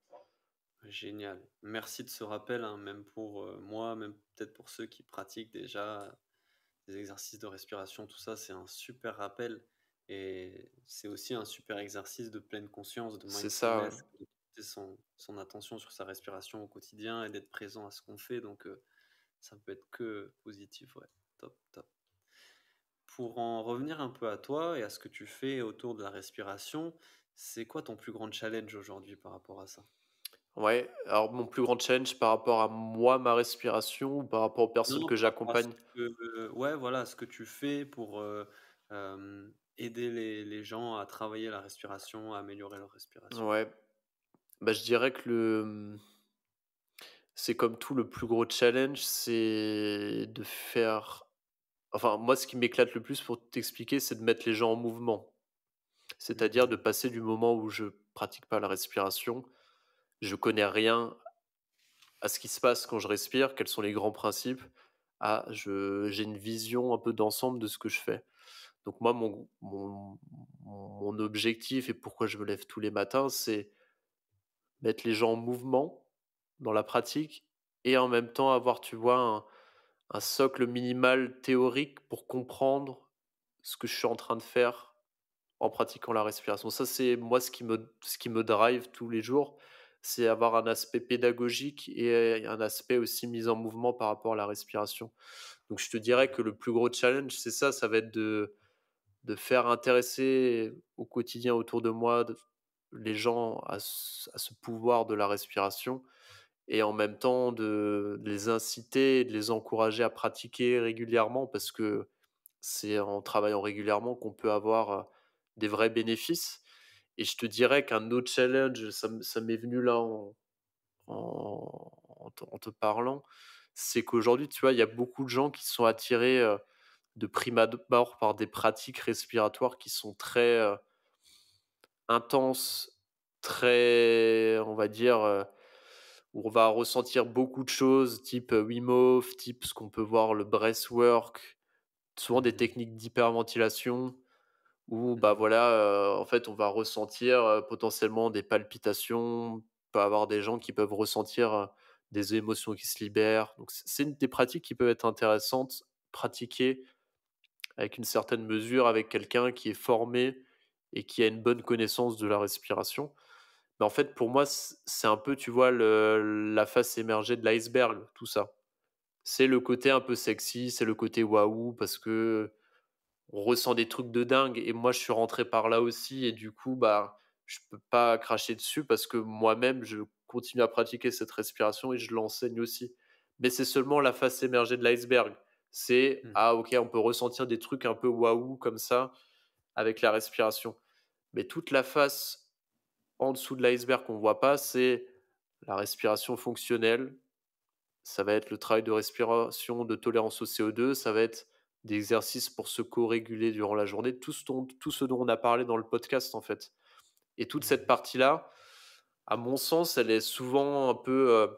Génial. Merci de ce rappel, hein, même pour moi, même peut-être pour ceux qui pratiquent déjà des exercices de respiration, tout ça, c'est un super rappel. Et c'est aussi un super exercice de pleine conscience, de C'est ça, ouais. mindfulness, de porter son attention sur sa respiration au quotidien et d'être présent à ce qu'on fait. Donc, ça peut être que positif, ouais. Top, top. Pour en revenir un peu à toi et à ce que tu fais autour de la respiration, c'est quoi ton plus grand challenge aujourd'hui par rapport à ça? Ouais, alors mon plus grand challenge par rapport à moi, ma respiration ou par rapport aux personnes Non, que par rapport à ce j'accompagne? que ouais, voilà, ce que tu fais pour, aider les gens à travailler la respiration, à améliorer leur respiration. Ouais, bah, je dirais que c'est comme tout, le plus gros challenge, c'est de faire enfin, moi, ce qui m'éclate le plus pour t'expliquer, c'est de mettre les gens en mouvement. C'est-à-dire de Mmh. passer du moment où je pratique pas la respiration, je connais rien à ce qui se passe quand je respire, quels sont les grands principes, à je j'ai une vision un peu d'ensemble de ce que je fais. Donc moi, mon objectif et pourquoi je me lève tous les matins, c'est mettre les gens en mouvement dans la pratique et en même temps avoir, tu vois, un socle minimal théorique pour comprendre ce que je suis en train de faire en pratiquant la respiration. Ça, c'est moi ce qui me drive tous les jours, c'est avoir un aspect pédagogique et un aspect aussi mise en mouvement par rapport à la respiration. Donc je te dirais que le plus gros challenge, c'est ça, ça va être de faire intéresser au quotidien autour de moi les gens à ce pouvoir de la respiration et en même temps de les inciter, de les encourager à pratiquer régulièrement parce que c'est en travaillant régulièrement qu'on peut avoir, des vrais bénéfices et je te dirais qu'un autre challenge, ça m'est venu là en te parlant, c'est qu'aujourd'hui, tu vois, il y a beaucoup de gens qui sont attirés, de prime abord par des pratiques respiratoires qui sont très, intenses, très, on va dire, où on va ressentir beaucoup de choses type, Wim Hof, type ce qu'on peut voir le breathwork, souvent des Mmh. techniques d'hyperventilation où, bah, Mmh. voilà, en fait, on va ressentir, potentiellement des palpitations. On peut avoir des gens qui peuvent ressentir, des émotions qui se libèrent. Donc c'est une des pratiques qui peuvent être intéressantes, pratiquées avec une certaine mesure, avec quelqu'un qui est formé et qui a une bonne connaissance de la respiration. Mais en fait, pour moi, c'est un peu, tu vois, la face émergée de l'iceberg, tout ça. C'est le côté un peu sexy, c'est le côté waouh parce que on ressent des trucs de dingue et moi je suis rentré par là aussi et du coup, bah, je peux pas cracher dessus parce que moi-même je continue à pratiquer cette respiration et je l'enseigne aussi. Mais c'est seulement la face émergée de l'iceberg. C'est: Mmh. «Ah OK, on peut ressentir des trucs un peu waouh comme ça avec la respiration». Mais toute la face en dessous de l'iceberg qu'on voit pas, c'est la respiration fonctionnelle, ça va être le travail de respiration, de tolérance au CO2, ça va être des exercices pour se co-réguler durant la journée, tout ce dont on a parlé dans le podcast, en fait. Et toute cette Mmh. partie-là, à mon sens, elle est souvent un peu,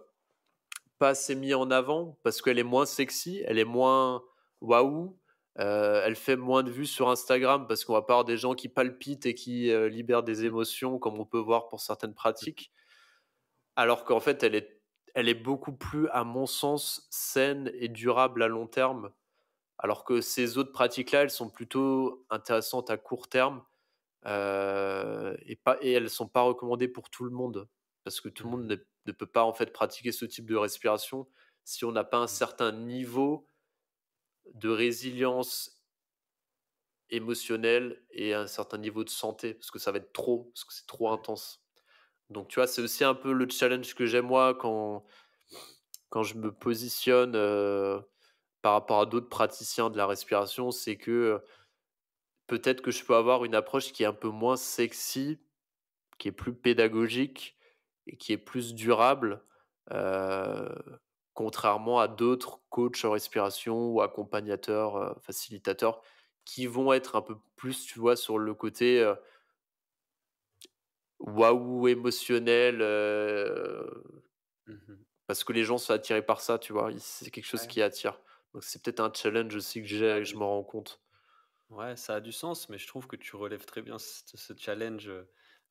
pas assez mise en avant parce qu'elle est moins sexy, elle est moins waouh, elle fait moins de vues sur Instagram parce qu'on va pas avoir des gens qui palpitent et qui, libèrent des Mmh. émotions comme on peut voir pour certaines Mmh. pratiques. Alors qu'en fait, elle est beaucoup plus, à mon sens, saine et durable à long terme. Alors que ces autres pratiques-là, elles sont plutôt intéressantes à court terme, et elles sont pas recommandées pour tout le monde. Parce que tout le monde Mmh. ne peut pas, en fait, pratiquer ce type de respiration si on n'a pas un Mmh. certain niveau de résilience émotionnelle et un certain niveau de santé, parce que ça va être trop, parce que c'est trop Ouais. intense. Donc tu vois, c'est aussi un peu le challenge que j'ai moi quand je me positionne, par rapport à d'autres praticiens de la respiration, c'est que, peut-être que je peux avoir une approche qui est un peu moins sexy, qui est plus pédagogique et qui est plus durable, heu, contrairement à d'autres coachs en respiration ou accompagnateurs, facilitateurs qui vont être un peu plus, tu vois, sur le côté, waouh émotionnel, Mmh. parce que les gens sont attirés par ça, tu vois? C'est quelque chose Ouais, qui attire. Donc c'est peut-être un challenge aussi que ça j'ai a et je du m'en rends compte. ouais, ça a du sens, mais je trouve que tu relèves très bien ce challenge,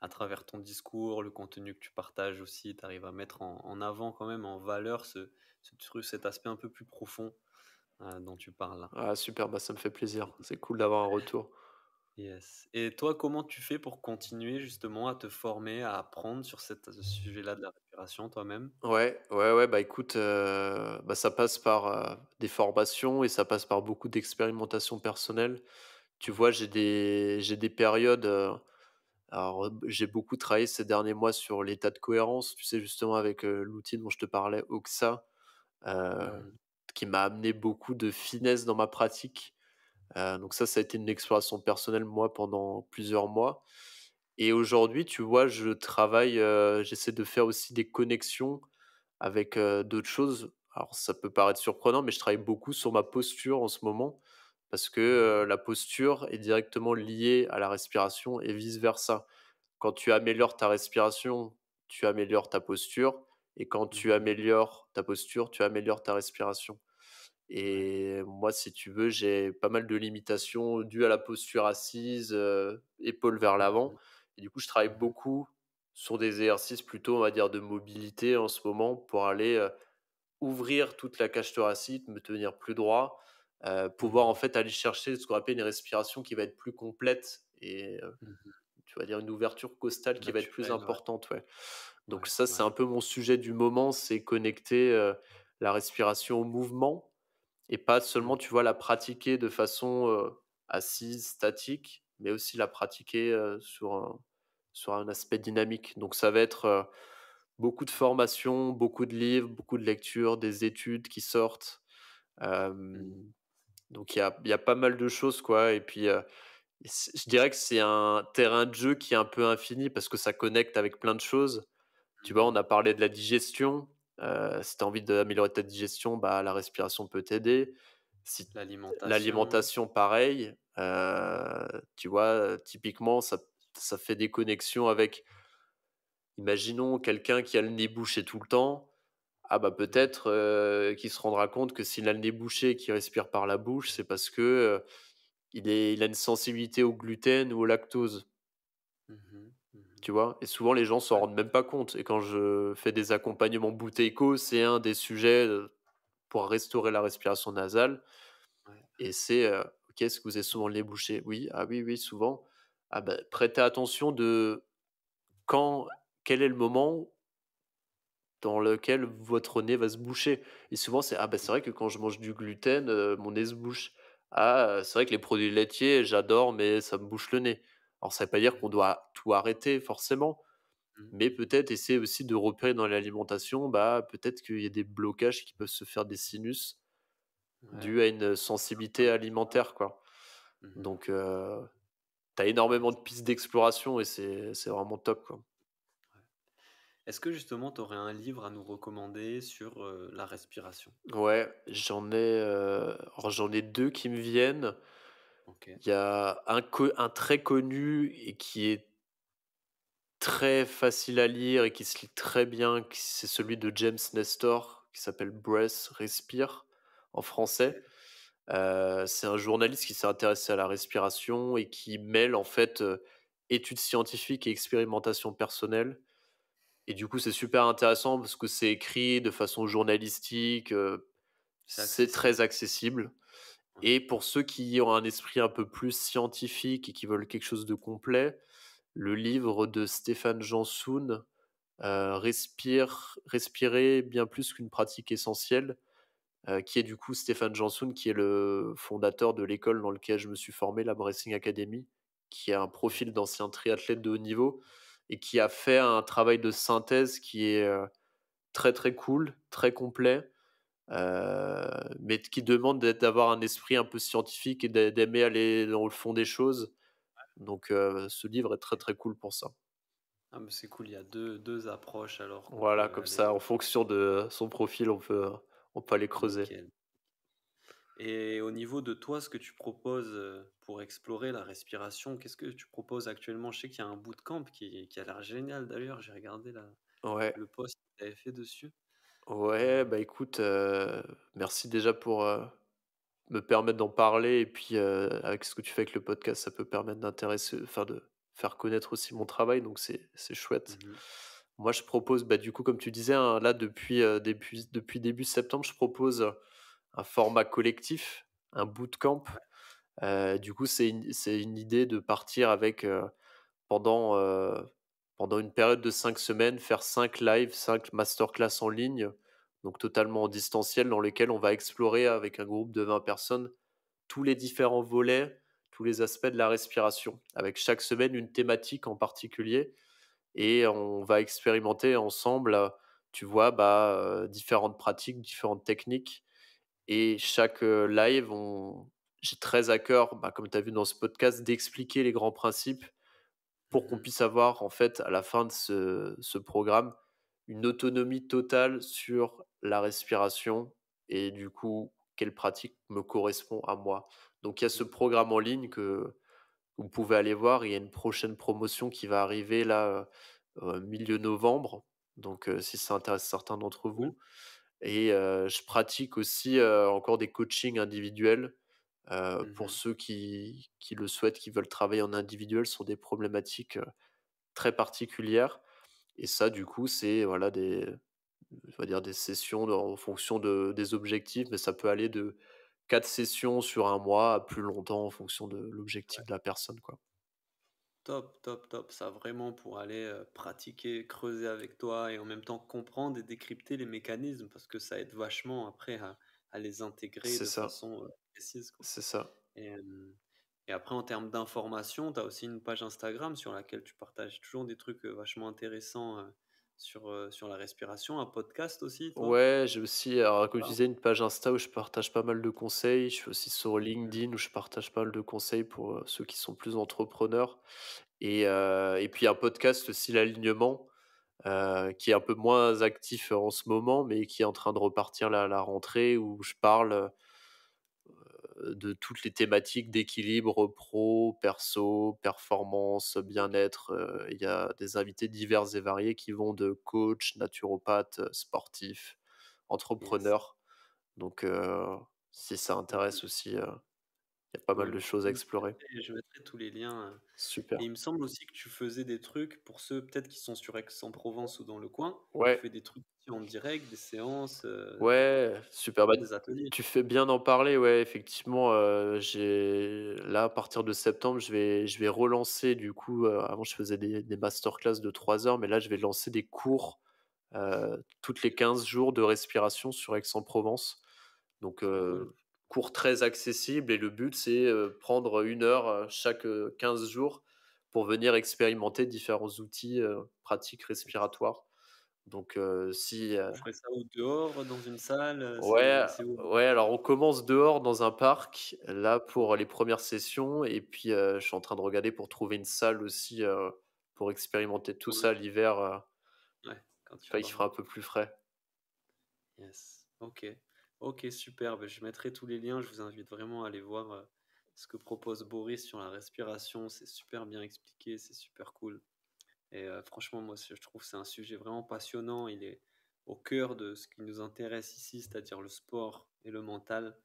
à travers ton discours, le contenu que tu partages aussi. Tu arrives à mettre en avant quand même, en valeur cet aspect un peu plus profond, dont tu parles là. Ah super, bah, ça me fait plaisir. C'est cool d'avoir un retour. Yes. Et toi, comment tu fais pour continuer justement à te former, à apprendre sur ce sujet-là de la respiration toi-même? Ouais, ouais, ouais, bah, écoute, bah, ça passe par, des formations et ça passe par beaucoup d'expérimentation personnelle. Tu Ouais. vois, j'ai des périodes, alors, j'ai beaucoup travaillé ces derniers mois sur l'état de cohérence, tu sais, justement avec, l'outil dont je te parlais, Oxa, heu, Mmh. qui m'a amené beaucoup de finesse dans ma pratique. Donc ça a été une exploration personnelle, moi, pendant plusieurs mois et aujourd'hui, tu vois, je travaille, j'essaie de faire aussi des connexions avec, d'autres choses. Alors ça peut paraître surprenant, mais je travaille beaucoup sur ma posture en ce moment parce que, Mmh. la posture est directement liée à la respiration et vice versa. Quand tu améliores ta respiration, tu améliores ta posture et quand tu Mmh. améliores ta posture, tu améliores ta respiration. Ouais. Et moi, si tu veux, j'ai pas mal de limitations dues à la posture assise, épaules vers l'avant Mmh. et du coup, je travaille Mmh. beaucoup sur des exercices plutôt, on va dire, de mobilité en ce moment pour aller, ouvrir toute la cage thoracique, me tenir plus droit, pouvoir en Mmh. fait aller chercher ce qu'on appelle une respiration qui va être plus complète et Mmh. tu vas dire une ouverture costale qui va être plus Naturel, ouais. importante, ouais. Donc Ouais, ça, c'est ouais. un peu mon sujet du moment, c'est connecter, la respiration au mouvement et pas Mmh. seulement, tu vois, la pratiquer de façon, assise, statique, mais aussi la pratiquer, sur un aspect dynamique. Donc ça va être, beaucoup de formations, beaucoup de livres, beaucoup de lectures, des études qui sortent. Mmh. Hem, donc il y a pas mal de choses, quoi et puis, je dirais que c'est un terrain de jeu qui est un peu infini parce que ça connecte avec plein de choses. Tu vois, on Mmh. a parlé de la digestion, si tu as envie d'améliorer ta digestion, bah, la respiration peut t'aider. Si L'alimentation. l'alimentation pareil, Ouais. tu vois, typiquement ça fait des connexions avec imaginons quelqu'un qui a le nez bouché tout le temps, ah bah, Mmh. peut-être, qu'il se rendra compte que s'il a le nez bouché et qu'il respire par la bouche, c'est parce que, il a une sensibilité au gluten ou au lactose. Mmh. Mmh. Tu vois? Et souvent les gens s'en Ouais, rendent même pas compte et quand je fais des accompagnements Bouteiko, c'est un des sujets, pour restaurer la respiration nasale ouais. et c'est, «OK, est-ce que vous avez souvent le nez bouché?» «Oui». «Ah oui, oui, souvent». «Ah bah, prêtez attention de quand quel est le moment dans lequel votre nez va se boucher?» et souvent c'est: «Ah bah, c'est vrai que quand je mange du gluten, mon nez se bouche». «Ah, c'est vrai que les produits laitiers, j'adore mais ça me bouche le nez». Alors ça veut pas dire Mmh. qu'on doit tout arrêter forcément, Mmh. mais Mmh. peut-être essayer aussi de repérer dans l'alimentation, bah, peut-être qu'il y a des blocages qui peuvent se faire des sinus Ouais, dus à une c'est un sensibilité peu ça. alimentaire, quoi. Mmh. Donc tu as Ouais, énormément de pistes d'exploration et c'est vraiment top, quoi. ouais. Est-ce que justement tu aurais un livre à nous recommander sur, la respiration? Ouais, alors j'en ai 2 qui me viennent. OK. Il y a un très connu et qui est très facile à lire et qui se lit très bien, c'est celui de James Nestor qui s'appelle «Breath», Respire en français. OK. C'est un journaliste qui s'est intéressé à la respiration et qui mêle en fait, études scientifiques et expérimentation personnelle et du coup, c'est super intéressant parce que c'est écrit de façon journalistique, C'est c'est très accessible. accessible Ouais. et pour ceux qui ont un esprit un peu plus scientifique et qui veulent quelque chose de complet, le livre de Stéphane Jansoun, Respirer bien plus qu'une pratique essentielle, qui est du coup Stéphane Jansoun, qui est le fondateur de l'école dans laquelle je me suis formé, la Bracing Academy, qui a un profil OK. d'ancien triathlète de haut niveau et qui a fait un travail de synthèse qui est, très, très cool, très complet, mais qui demande d'avoir un esprit un peu scientifique et d'aimer aller dans le fond des choses. Donc ce livre est très, OK. très cool pour ça. Ah, mais c'est cool, il y a deux approches alors qu'on Voilà, peut comme aller ça, en fonction de son profil, on peut aller creuser. nickel. Et au niveau de toi, ce que tu proposes, pour explorer la respiration, qu'est-ce que tu proposes actuellement? Je sais qu'il y a un bootcamp qui a l'air génial d'ailleurs, j'ai regardé Ouais, le post que tu avais fait dessus. ouais, Heu, bah, écoute, merci déjà pour, me permettre d'en parler et puis, avec ce que tu fais avec le podcast, ça peut permettre de faire connaître aussi mon travail, donc c'est chouette. mmh Moi, je propose, bah, du coup, comme tu disais, hein, là, depuis début septembre, je propose un format collectif, un bootcamp. Ouais. Du coup, c'est une idée de partir avec, pendant, pendant une période de 5 semaines, faire 5 lives, 5 masterclass en ligne, donc totalement en distanciel, dans lesquels on va explorer avec un groupe de 20 personnes tous les différents volets, tous les aspects de la respiration, avec chaque semaine une thématique en particulier et on va expérimenter ensemble, tu vois, bah, différentes pratiques, différentes techniques et chaque, live, on j'ai très à cœur, bah, comme tu as vu dans ce podcast, d'expliquer les grands principes pour qu'on Mmh. puisse avoir, en fait, à la fin de ce programme, une autonomie totale sur la respiration et du coup, quelle pratique me correspond à moi. Donc il y a ce Mmh. programme en ligne que vous pouvez aller voir. Il y a une prochaine promotion qui va arriver là, milieu novembre, donc si ça intéresse certains d'entre Cool. vous et je pratique aussi, encore des coachings individuels, pour Mmh. ceux qui le souhaitent, qui veulent travailler en individuel sur des problématiques, très particulières et ça, du coup, c'est voilà on va dire des sessions en fonction des objectifs, mais ça peut aller de 4 sessions sur un mois à plus longtemps en fonction de l'objectif de la personne, quoi. Top, top, top. Ça vraiment pour aller, pratiquer, creuser avec toi et en même temps comprendre et décrypter les mécanismes parce que ça aide vachement après à les intégrer C'est de ça, façon, précise, quoi. c'est ça. Et et après en termes d'information, tu as aussi une page Instagram sur laquelle tu partages toujours des trucs, vachement intéressants, sur la respiration, un podcast aussi, toi? Ouais, j'ai aussi, alors comme tu Ah, disais, une page Insta où je partage pas mal de conseils. Je suis aussi sur mmh, LinkedIn où je partage pas mal de conseils pour, ceux qui sont plus entrepreneurs et puis un podcast aussi, L'Alignement, qui est un peu moins actif en ce moment, mais qui est en train de repartir là à la rentrée où je parle, de toutes les thématiques d'équilibre pro, perso, performance, OK, bien-être, il y a des invités divers et variés qui vont de coach, naturopathe, sportif, yes. entrepreneur. Donc si ça OK, intéresse aussi, il y a pas mal de cool, choses à cool. explorer. Je mettrai tous les liens, Super. et il me semble aussi que tu faisais des trucs pour ceux peut-être qui sont sur Aix-en-Provence ou dans le coin. Tu Ouais. fais des trucs aussi en direct, des séances, Ouais, super, bah, des ateliers? tu fais bien d'en parler, ouais, effectivement, j'ai là, à partir de septembre, je vais relancer du coup, avant je faisais des masterclass de 3 heures, mais là, je vais lancer des cours, toutes les 15 jours de respiration sur Aix-en-Provence. Donc, Trop cool. cours très accessible et le but, c'est, prendre 1 heure, chaque, 15 jours pour venir expérimenter différents outils, pratiques Yes. respiratoires. Donc, si, Vous ferez ça où? Dehors, dans une salle, ouais, c'est où? ouais, alors on commence dehors dans un parc, là pour OK, les premières sessions et puis, je suis en train de regarder pour trouver une salle aussi, pour expérimenter tout pour le ça l'hiver, ouais, quand il quand il fera fera un beau. peu plus frais. Yes. OK. OK, super. Je mettrai tous les liens. Je vous invite vraiment à aller voir, ce que propose Boris sur la respiration. C'est super bien expliqué, c'est super cool et franchement, moi, je trouve que c'est un sujet vraiment passionnant. Il est au cœur de ce qui nous intéresse ici, c'est-à-dire le sport et le mental.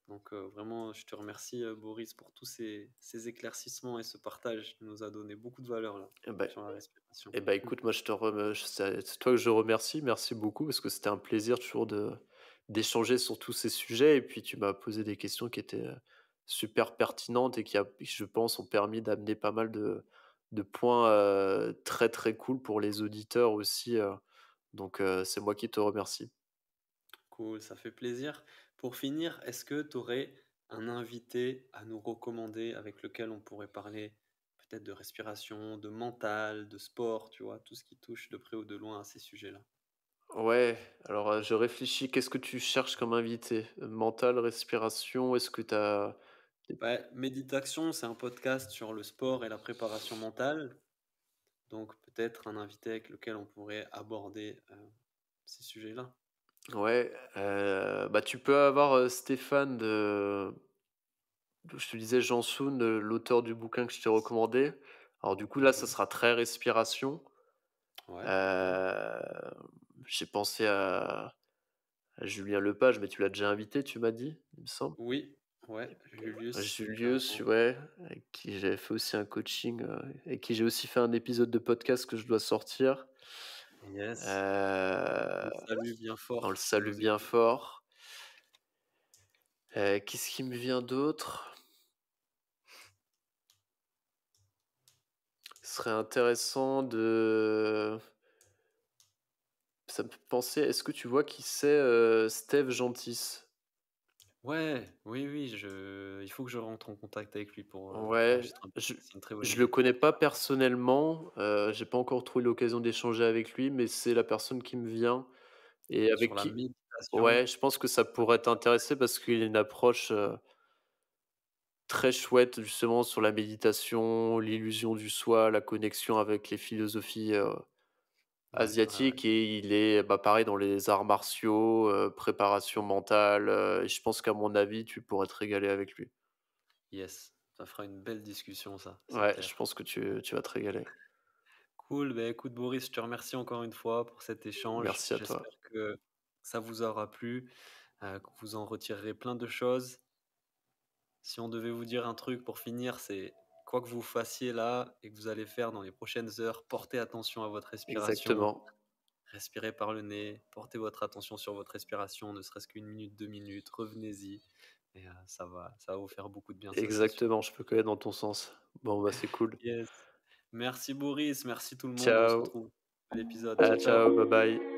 Donc vraiment, je te remercie, Boris, pour tous ces éclaircissements et ce partage. Tu nous as donné beaucoup de valeur là, Et ben sur la respiration. et bah, écoute, moi je te reme c'est toi que je remercie. Merci beaucoup parce que c'était un plaisir toujours d'échanger sur tous ces sujets et puis tu m'as posé des questions qui étaient, super pertinentes et qui, je pense, ont permis d'amener pas mal de points, très, très cool pour les auditeurs aussi, donc c'est moi qui te remercie. Cool, ça fait plaisir. Pour finir, est-ce que tu aurais un invité à nous recommander avec lequel on pourrait parler peut-être de respiration, de mental, de sport, tu vois, tout ce qui touche de près ou de loin à ces sujets-là. Ouais, alors, je réfléchis, qu'est-ce que tu cherches comme invité? Mental, respiration, est-ce que tu as Ouais, Méditation, c'est un podcast sur le sport et la préparation mentale. Donc peut-être un invité avec lequel on pourrait aborder ces sujets-là. ouais, bah, tu peux avoir, Stéphane je te disais Jansoun, l'auteur du bouquin que je t'ai recommandé. Alors du coup, là, ça Mhm. sera très respiration. Ouais, ouais. Heu, j'ai pensé à Julien Lepage, mais tu l'as déjà invité, tu m'as dit, il me semble? Oui, ouais, Julius, Julius, carrément. ouais, avec qui j'avais fait aussi un coaching, avec qui j'ai aussi fait un épisode de podcast que je dois sortir. Yes. On Heu, le salue bien on le fort s'il salue nous bien écoute. fort. Qu'est-ce qui me vient d'autre? Ce serait intéressant de ça me fait penser, est-ce que tu vois qui c'est, Steve Gentis? Ouais, oui, oui, il faut que je rentre en contact avec lui pour Ouais, enregistrer un je podcast. C'est une très bonne je le idée. connais pas personnellement, j'ai pas encore trouvé l'occasion d'échanger avec lui, mais c'est la personne qui me vient et Sur avec la qui méditation, ouais, je pense que ça pourrait t'intéresser parce qu'il a une approche, très chouette justement sur la méditation, l'illusion du soi, la connexion avec les philosophies, ouais, ouais, ouais. asiatiques et il est, bah, pareil dans les arts martiaux, préparation mentale, et je pense qu'à mon avis, tu pourrais te régaler avec lui. Yes, ça fera une belle discussion, ça, c'est Ouais, je clair. pense que tu vas te régaler. Cool, bah écoute Boris, je te remercie encore une fois pour cet échange. Merci à J'espère toi. que ça vous aura plu, que vous en retirerez plein de choses. Si on devait vous dire un truc pour finir, c'est quoi que vous fassiez là et que vous allez faire dans les prochaines heures, portez attention à votre respiration, Exactement, respirez par le nez, portez votre attention sur votre respiration, ne serait-ce qu'une minute, 2 minutes, revenez-y et ça va vous faire beaucoup de bien, ça c'est sûr. exactement, je peux que aller dans ton sens. Bon, bah, c'est cool. Yes. Merci Boris, merci tout le monde, on se Ciao. retrouve à l'épisode. Ah, Ciao, ciao. ciao, bye bye.